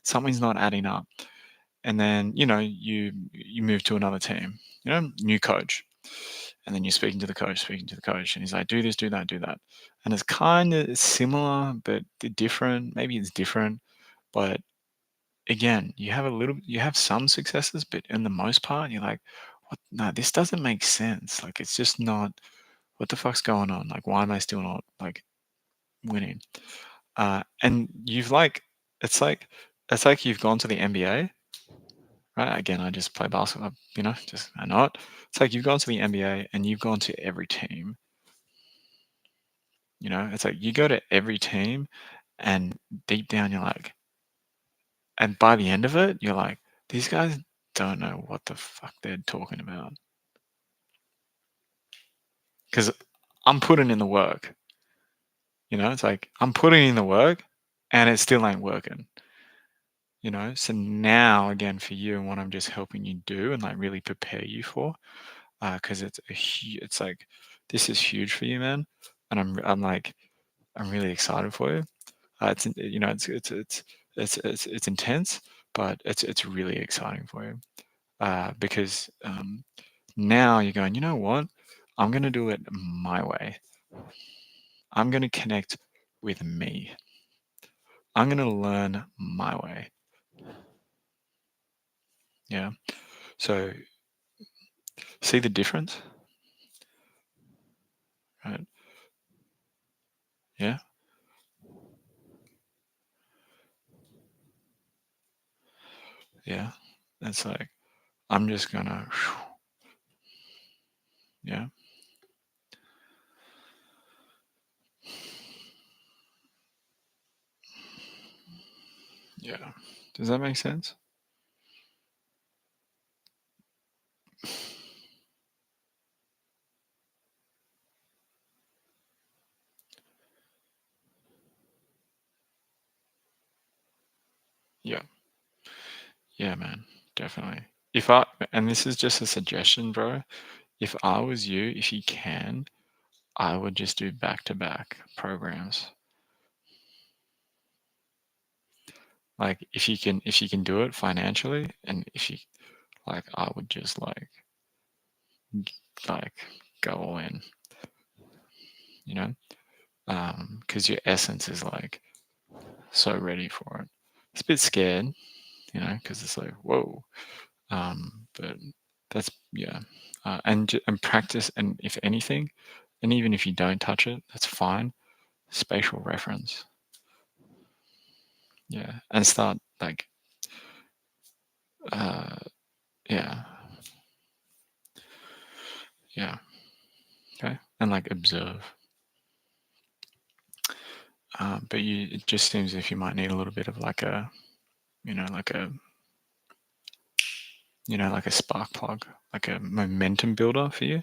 something's not adding up. And then, you move to another team, new coach. And then you're speaking to the coach, and he's like, do this, do that, do that. And it's kind of similar, but different. Maybe it's different, but again, you have some successes, but in the most part, you're like, what? No, this doesn't make sense. Like, it's just not. What the fuck's going on? Like, why am I still not like winning? And you've like, it's like, it's like you've gone to the NBA, right? Again, I just play basketball, just I know it. It's like you've gone to the NBA and you've gone to every team. It's like you go to every team, and deep down, you're like, and by the end of it, you're like, these guys don't know what the fuck they're talking about. Because I'm putting in the work. It's like I'm putting in the work and it still ain't working. So now again for you, and what I'm just helping you do and like really prepare you for, because it's like this is huge for you, man. And I'm like I'm really excited for you. It's intense, but it's really exciting for you, because now you're going. You know what? I'm gonna do it my way. I'm gonna connect with me. I'm gonna learn my way. Yeah. So see the difference, right? Yeah. Yeah. It's like I'm just gonna. Yeah. Yeah. Does that make sense? Yeah. Yeah, man. Definitely. If I and this is just a suggestion, bro. If I was you, if you can, I would just do back-to-back programs. Like if you can do it financially, and if you like, I would just like go all in, you know, because your essence is like so ready for it. It's a bit scared, because it's like whoa, but that's yeah, and practice, and if anything, and even if you don't touch it, that's fine. Spatial reference, yeah, and start like uh, yeah, yeah, okay, and like observe. But it just seems as if you might need a little bit of like a, like a, like a spark plug, like a momentum builder for you.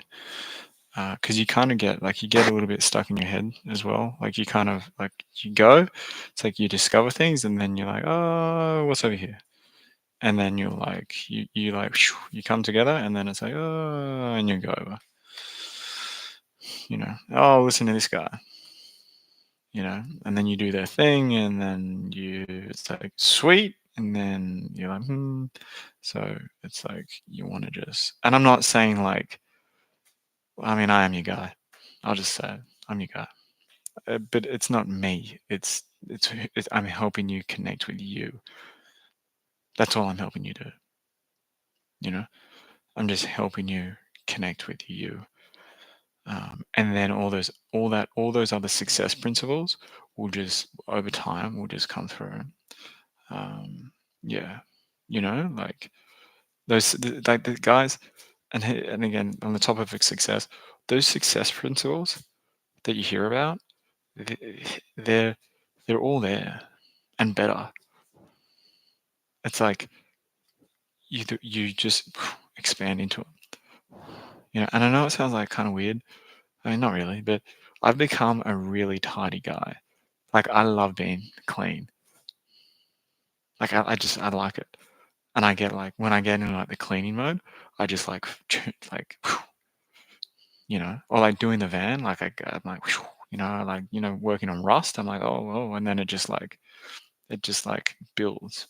Because you kind of you get a little bit stuck in your head as well. Like you kind of like you go, it's like you discover things, and then you're like, oh, what's over here? And then you're like, you like, you come together, and then it's like, oh, and you go over. Oh, listen to this guy. And then you do their thing, and then it's like sweet, and then you're like, hmm. So it's like you want to just, and I'm not saying like, I mean, I am your guy. I'll just say it. I'm your guy. But it's not me. I'm helping you connect with you. That's all I'm helping you do. You know, I'm just helping you connect with you. And then all those other success principles will just over time will just come through. Um, yeah, like like the guys, and again on the topic of success, those success principles that you hear about, they're they're all there and better. It's like you just expand into it. And I know it sounds like kind of weird. I mean, not really, but I've become a really tidy guy. Like I love being clean. Like I like it, and I get like when I get in like the cleaning mode, I just like like or like doing the van, like I'm like like working on rust. I'm like oh, and then it just like builds.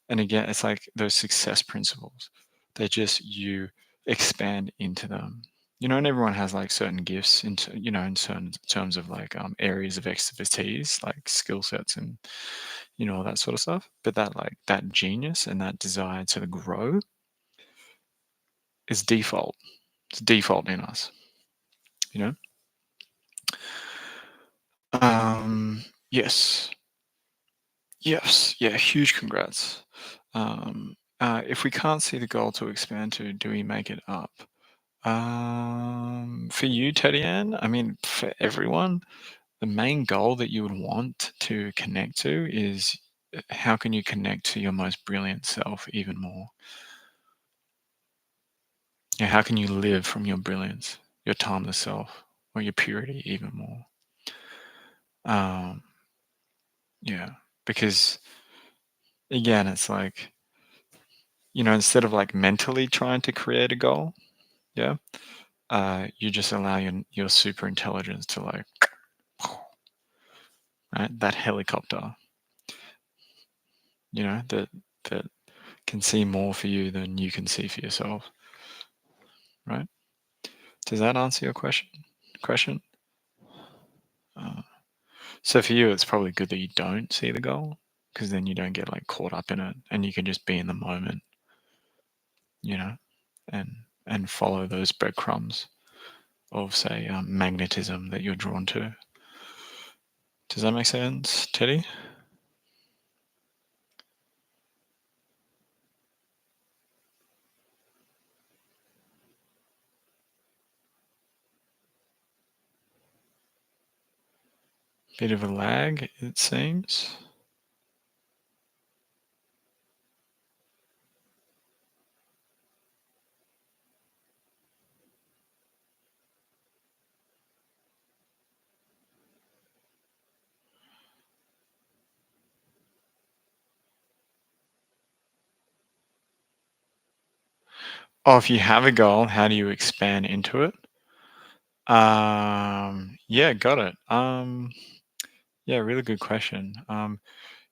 And again, it's like those success principles. They just you expand into them. And everyone has like certain gifts into in certain terms of like areas of expertise, like skill sets and all that sort of stuff. But that genius and that desire to grow is default. It's default in us. You know. Yes. Yes. Yeah. Huge congrats. If we can't see the goal to expand to, do we make it up? For you, Teddy Ann, I mean, for everyone, the main goal that you would want to connect to is how can you connect to your most brilliant self even more? Yeah, how can you live from your brilliance, your timeless self, or your purity even more? Um, yeah, because again, it's like, instead of like mentally trying to create a goal, yeah, you just allow your super intelligence to like, right, that helicopter, that can see more for you than you can see for yourself, right? Does that answer your question? Uh, so for you, it's probably good that you don't see the goal because then you don't get like caught up in it, and you can just be in the moment, you know, and and follow those breadcrumbs of say magnetism that you're drawn to. Does that make sense, Teddy? Bit of a lag, it seems. Oh, if you have a goal, how do you expand into it? Yeah, got it. Yeah, really good question.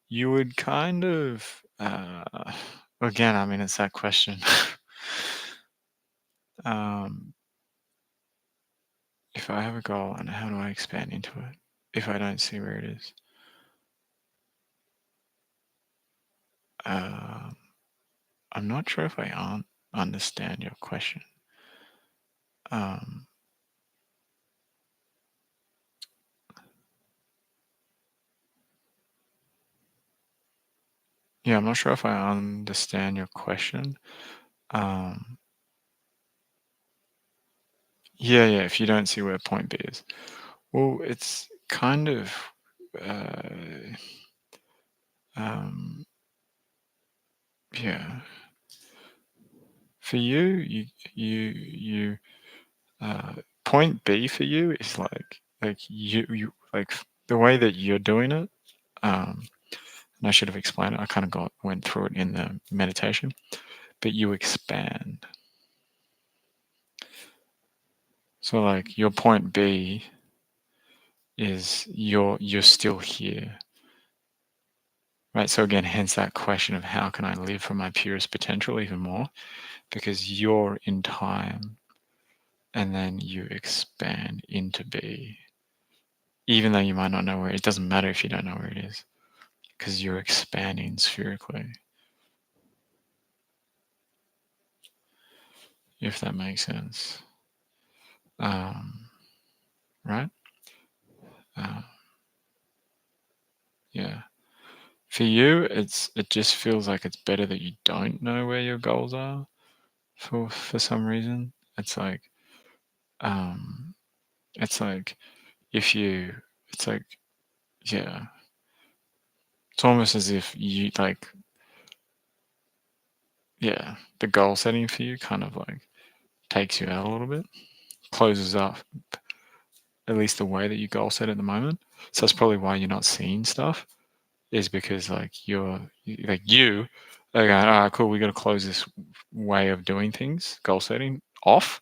You would kind of, again, I mean, it's that question. um, if I have a goal and how do I expand into it if I don't see where it is? Um, I'm not sure if I understand your question. Um, yeah, I'm not sure if I understand your question. Um, yeah, if you don't see where point B is. Well, it's kind of, uh, um, yeah. For you, uh, point B for you is like you like the way that you're doing it. And I should have explained it. I kind of went through it in the meditation, but you expand. So like your point B is you're still here, right? So again, hence that question of how can I live from my purest potential even more? Because you're in time, and then you expand into B, even though you might not know where. It doesn't matter if you don't know where it is, because you're expanding spherically. If that makes sense, um, right? Uh, Yeah. For you, it just feels like it's better that you don't know where your goals are for some reason. Um it's like if you it's like yeah, it's almost as if you like yeah, the goal setting for you kind of like takes you out a little bit, closes up at least the way that you goal set at the moment. So that's probably why you're not seeing stuff, is because like you are going, all right, cool, we got to close this way of doing things, goal setting off.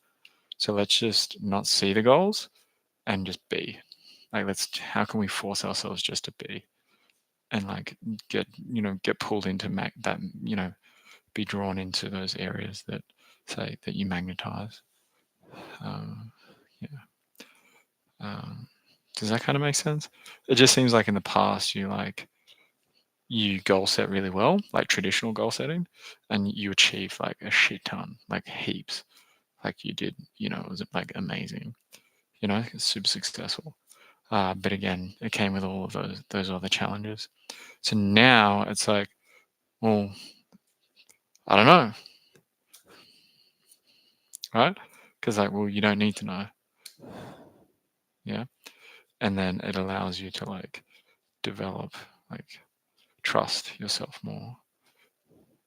So let's just not see the goals and just be. Like how can we force ourselves just to be and like get pulled into that, be drawn into those areas that say that you magnetize. Um, yeah. Um, does that kind of make sense? It just seems like in the past you goal set really well, like traditional goal setting, and you achieved like a shit ton, like heaps. Like you did, it was like amazing, super successful. But again, it came with all of those other challenges. So now it's like, well, I don't know, right? Because like, well, you don't need to know, yeah. And then it allows you to like develop, like trust yourself more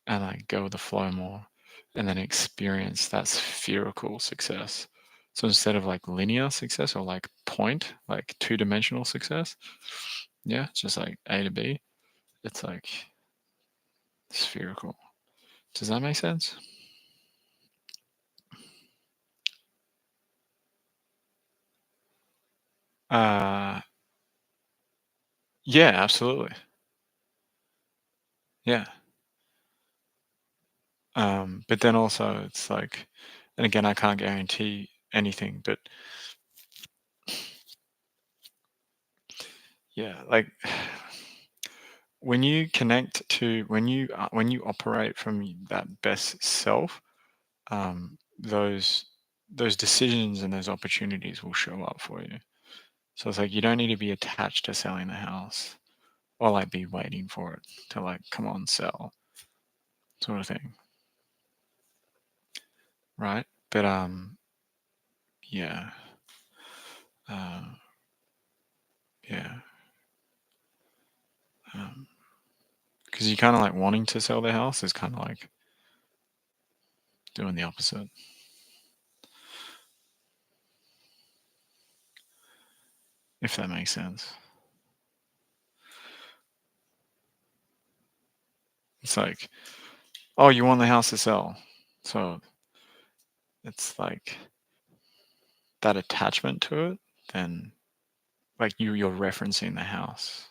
and like go with the flow more and then experience that spherical success. So instead of like linear success or like point, like two-dimensional success, yeah, it's just like A to B, it's like spherical. Does that make sense? Uh yeah, absolutely. Yeah. But then also it's like, and again, I can't guarantee anything, but yeah, like when you operate from that best self, those decisions and those opportunities will show up for you. So it's like you don't need to be attached to selling the house or like be waiting for it to like come on sell sort of thing, right? But yeah, uh, yeah, because you kind of like wanting to sell the house is kind of like doing the opposite, if that makes sense. It's like, oh, you want the house to sell, so it's like that attachment to it, then like you're referencing the house,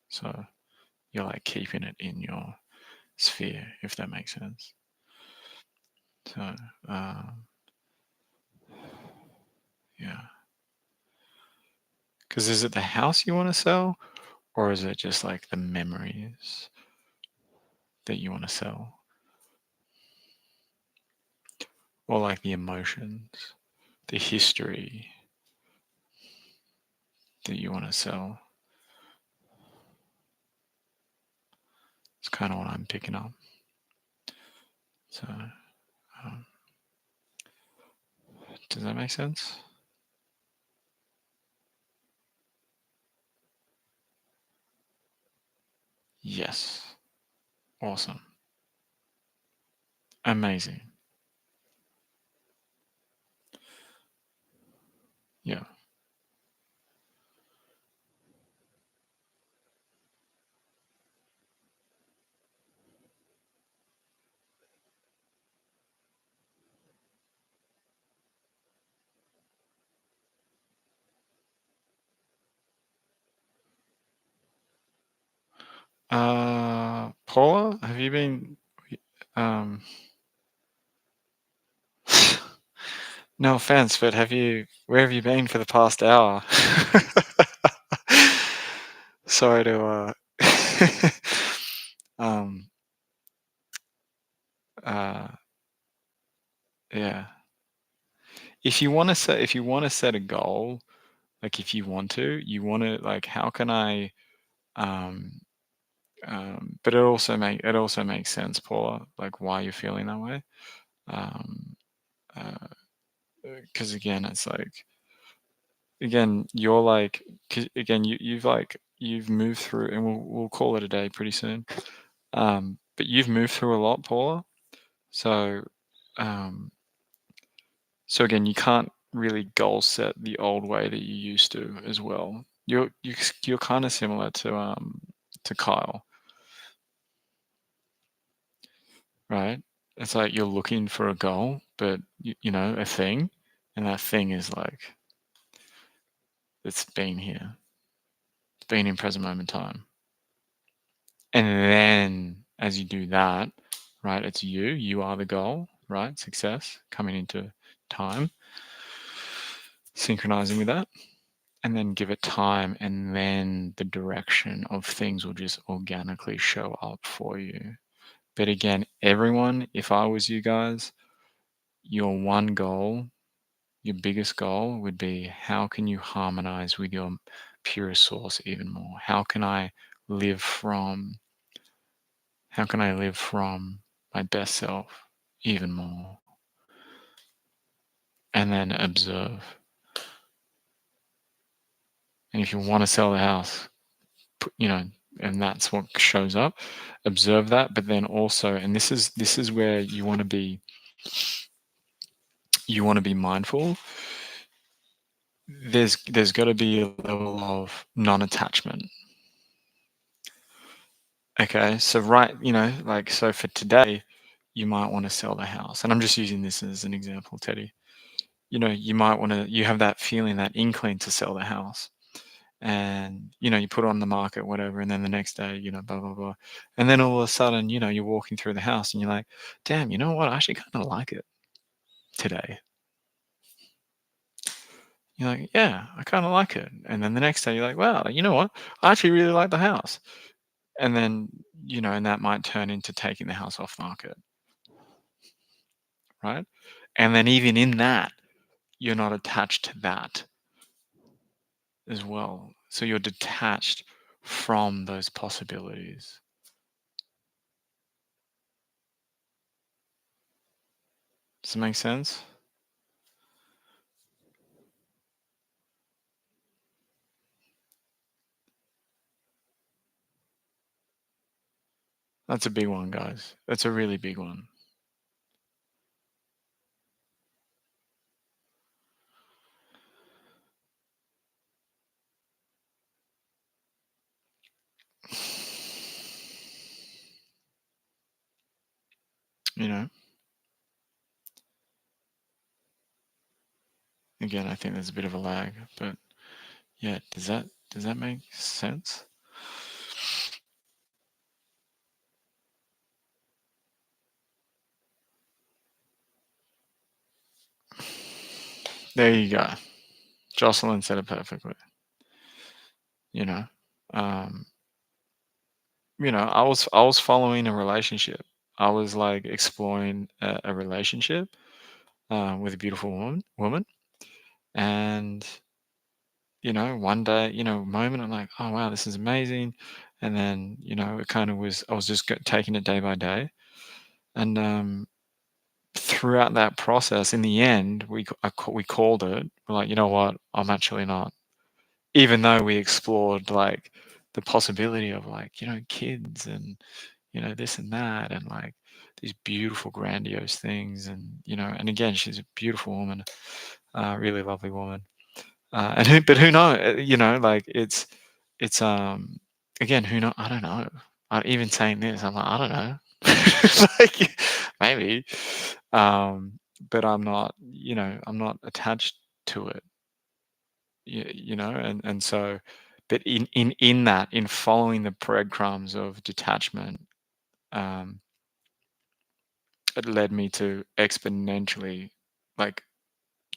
so you're like keeping it in your sphere, if that makes sense. So yeah, because is it the house you want to sell, or is it just like the memories that you want to sell, or like the emotions, the history that you want to sell? It's kind of what I'm picking up. So um, does that make sense? Yes. Awesome. Amazing. Yeah. Paula, have you been um no offense, but where have you been for the past hour? Sorry to um uh yeah. If you want to set a goal, like if you want to, like how can I Um, but it also makes sense, Paula, like why you're feeling that way. Um, because again, it's like again, you're like 'cause again, you've moved through, and we'll call it a day pretty soon. But you've moved through a lot, Paula. So, um, so again, you can't really goal set the old way that you used to as well. You're kind of similar to Kyle, right? It's like you're looking for a goal, but a thing, and that thing is like it's been here, it's been in present moment time, and then as you do that, right? It's you are the goal, right? Success coming into time, synchronizing with that, and then give it time, and then the direction of things will just organically show up for you. But again, everyone, if I was you guys, your one goal, your biggest goal would be, how can you harmonize with your purest source even more? Live from how can I live from my best self even more? And then observe. And if you want to sell the house, you know, and that's what shows up, observe that. But then also, and this is where you want to be mindful. There's got to be a level of non-attachment. Okay, so so for today, you might want to sell the house, and I'm just using this as an example, Teddy. You have that feeling, that inkling to sell the house, and you put it on the market, whatever, and then the next day, blah blah blah, and then all of a sudden, you're walking through the house, and you're like, damn, you know what? I actually kind of like it today. You're like, yeah, I kind of like it, and then the next day, you're like, wow, you know what? I actually really like the house, and then and that might turn into taking the house off market, right? And then even in that, you're not attached to that as well. So you're detached from those possibilities. Does that make sense? That's a big one, guys. That's a really big one. You know, again, I think there's a bit of a lag, but yeah, does that make sense? There you go. Jocelyn said it perfectly. You know, um, I was following a relationship. I was like exploring a relationship with a beautiful woman, and one day, moment, I'm like, oh wow, this is amazing, and then it kind of was. I was just taking it day by day, and throughout that process, in the end, we called it. We're like, you know what, I'm actually not. Even though we explored like the possibility of like kids and this and that, and like these beautiful grandiose things, and again, she's a beautiful woman, really lovely woman. But who knows? Like it's again, who know? I don't know. Even saying this, I'm like, I don't know. Like maybe, but I'm not attached to it. And so, but in that, in following the breadcrumbs of detachment, um, it led me to exponentially, like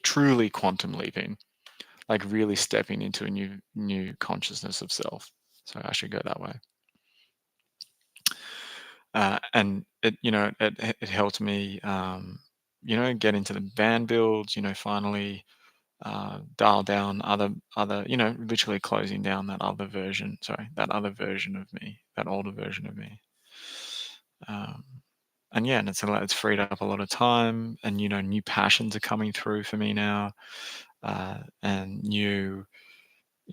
truly quantum leaping, like really stepping into a new consciousness of self. So I should go that way. And it helped me, get into the band builds. Finally, dial down other, literally closing down that other version. Sorry, that other version of me, that older version of me. Um, and yeah, and it's freed up a lot of time, and new passions are coming through for me now, and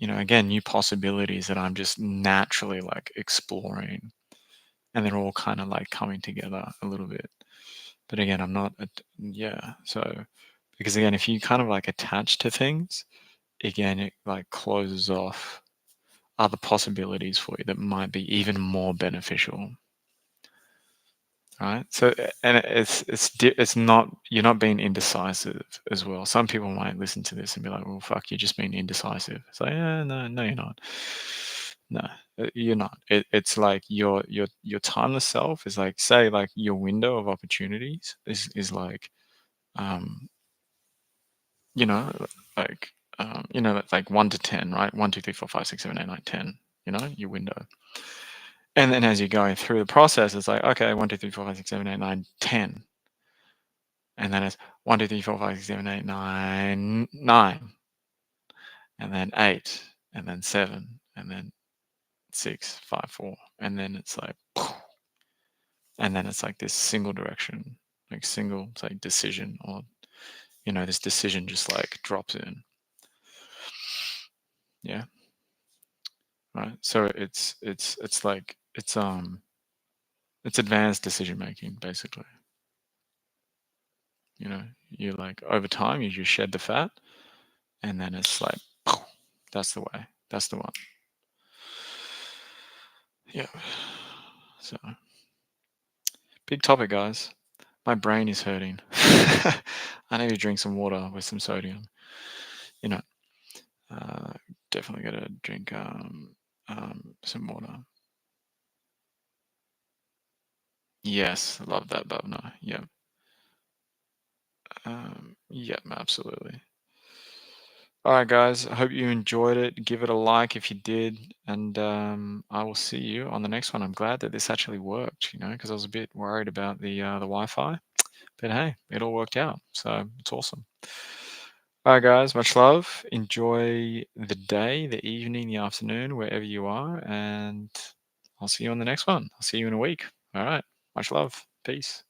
again, new possibilities that I'm just naturally like exploring, and they're all kind of like coming together a little bit. But again, I'm not, yeah. So because again, if you kind of like attach to things, again, it like closes off other possibilities for you that might be even more beneficial. Right. So, and it's not, you're not being indecisive as well. Some people might listen to this and be like, "Well, fuck, you're just being indecisive." It's like, yeah, no, you're not. No, you're not. It's like your timeless self is like, say, like your window of opportunities is like, um, you know, like, like 1 to 10, right? 1, 2, 3, 4, 5, 6, 7, 8, 9, 10. Your window. And then as you're going through the process, it's like, okay, 1, 2, 3, 4, 5, 6, 7, 8, 9, 10. And then it's 1, 2, 3, 4, 5, 6, 7, 8, 9, 9, and then 8, and then 7, and then 6, 5, 4, and then it's like, and then it's like this single direction, like single, it's like decision, or this decision just like drops in. Yeah. Right. So it's like it's advanced decision making basically. You like over time you just shed the fat, and then it's like, that's the way. That's the one. Yeah. So big topic, guys. My brain is hurting. I need to drink some water with some sodium. You know, uh, Definitely gotta drink some water. Yes, love that, Bhavna. Yeah. Yeah, absolutely. All right, guys. I hope you enjoyed it. Give it a like if you did, and I will see you on the next one. I'm glad that this actually worked. Because I was a bit worried about the Wi-Fi, but hey, it all worked out. So it's awesome. All right, guys. Much love. Enjoy the day, the evening, the afternoon, wherever you are, and I'll see you on the next one. I'll see you in a week. All right. Much love. Peace.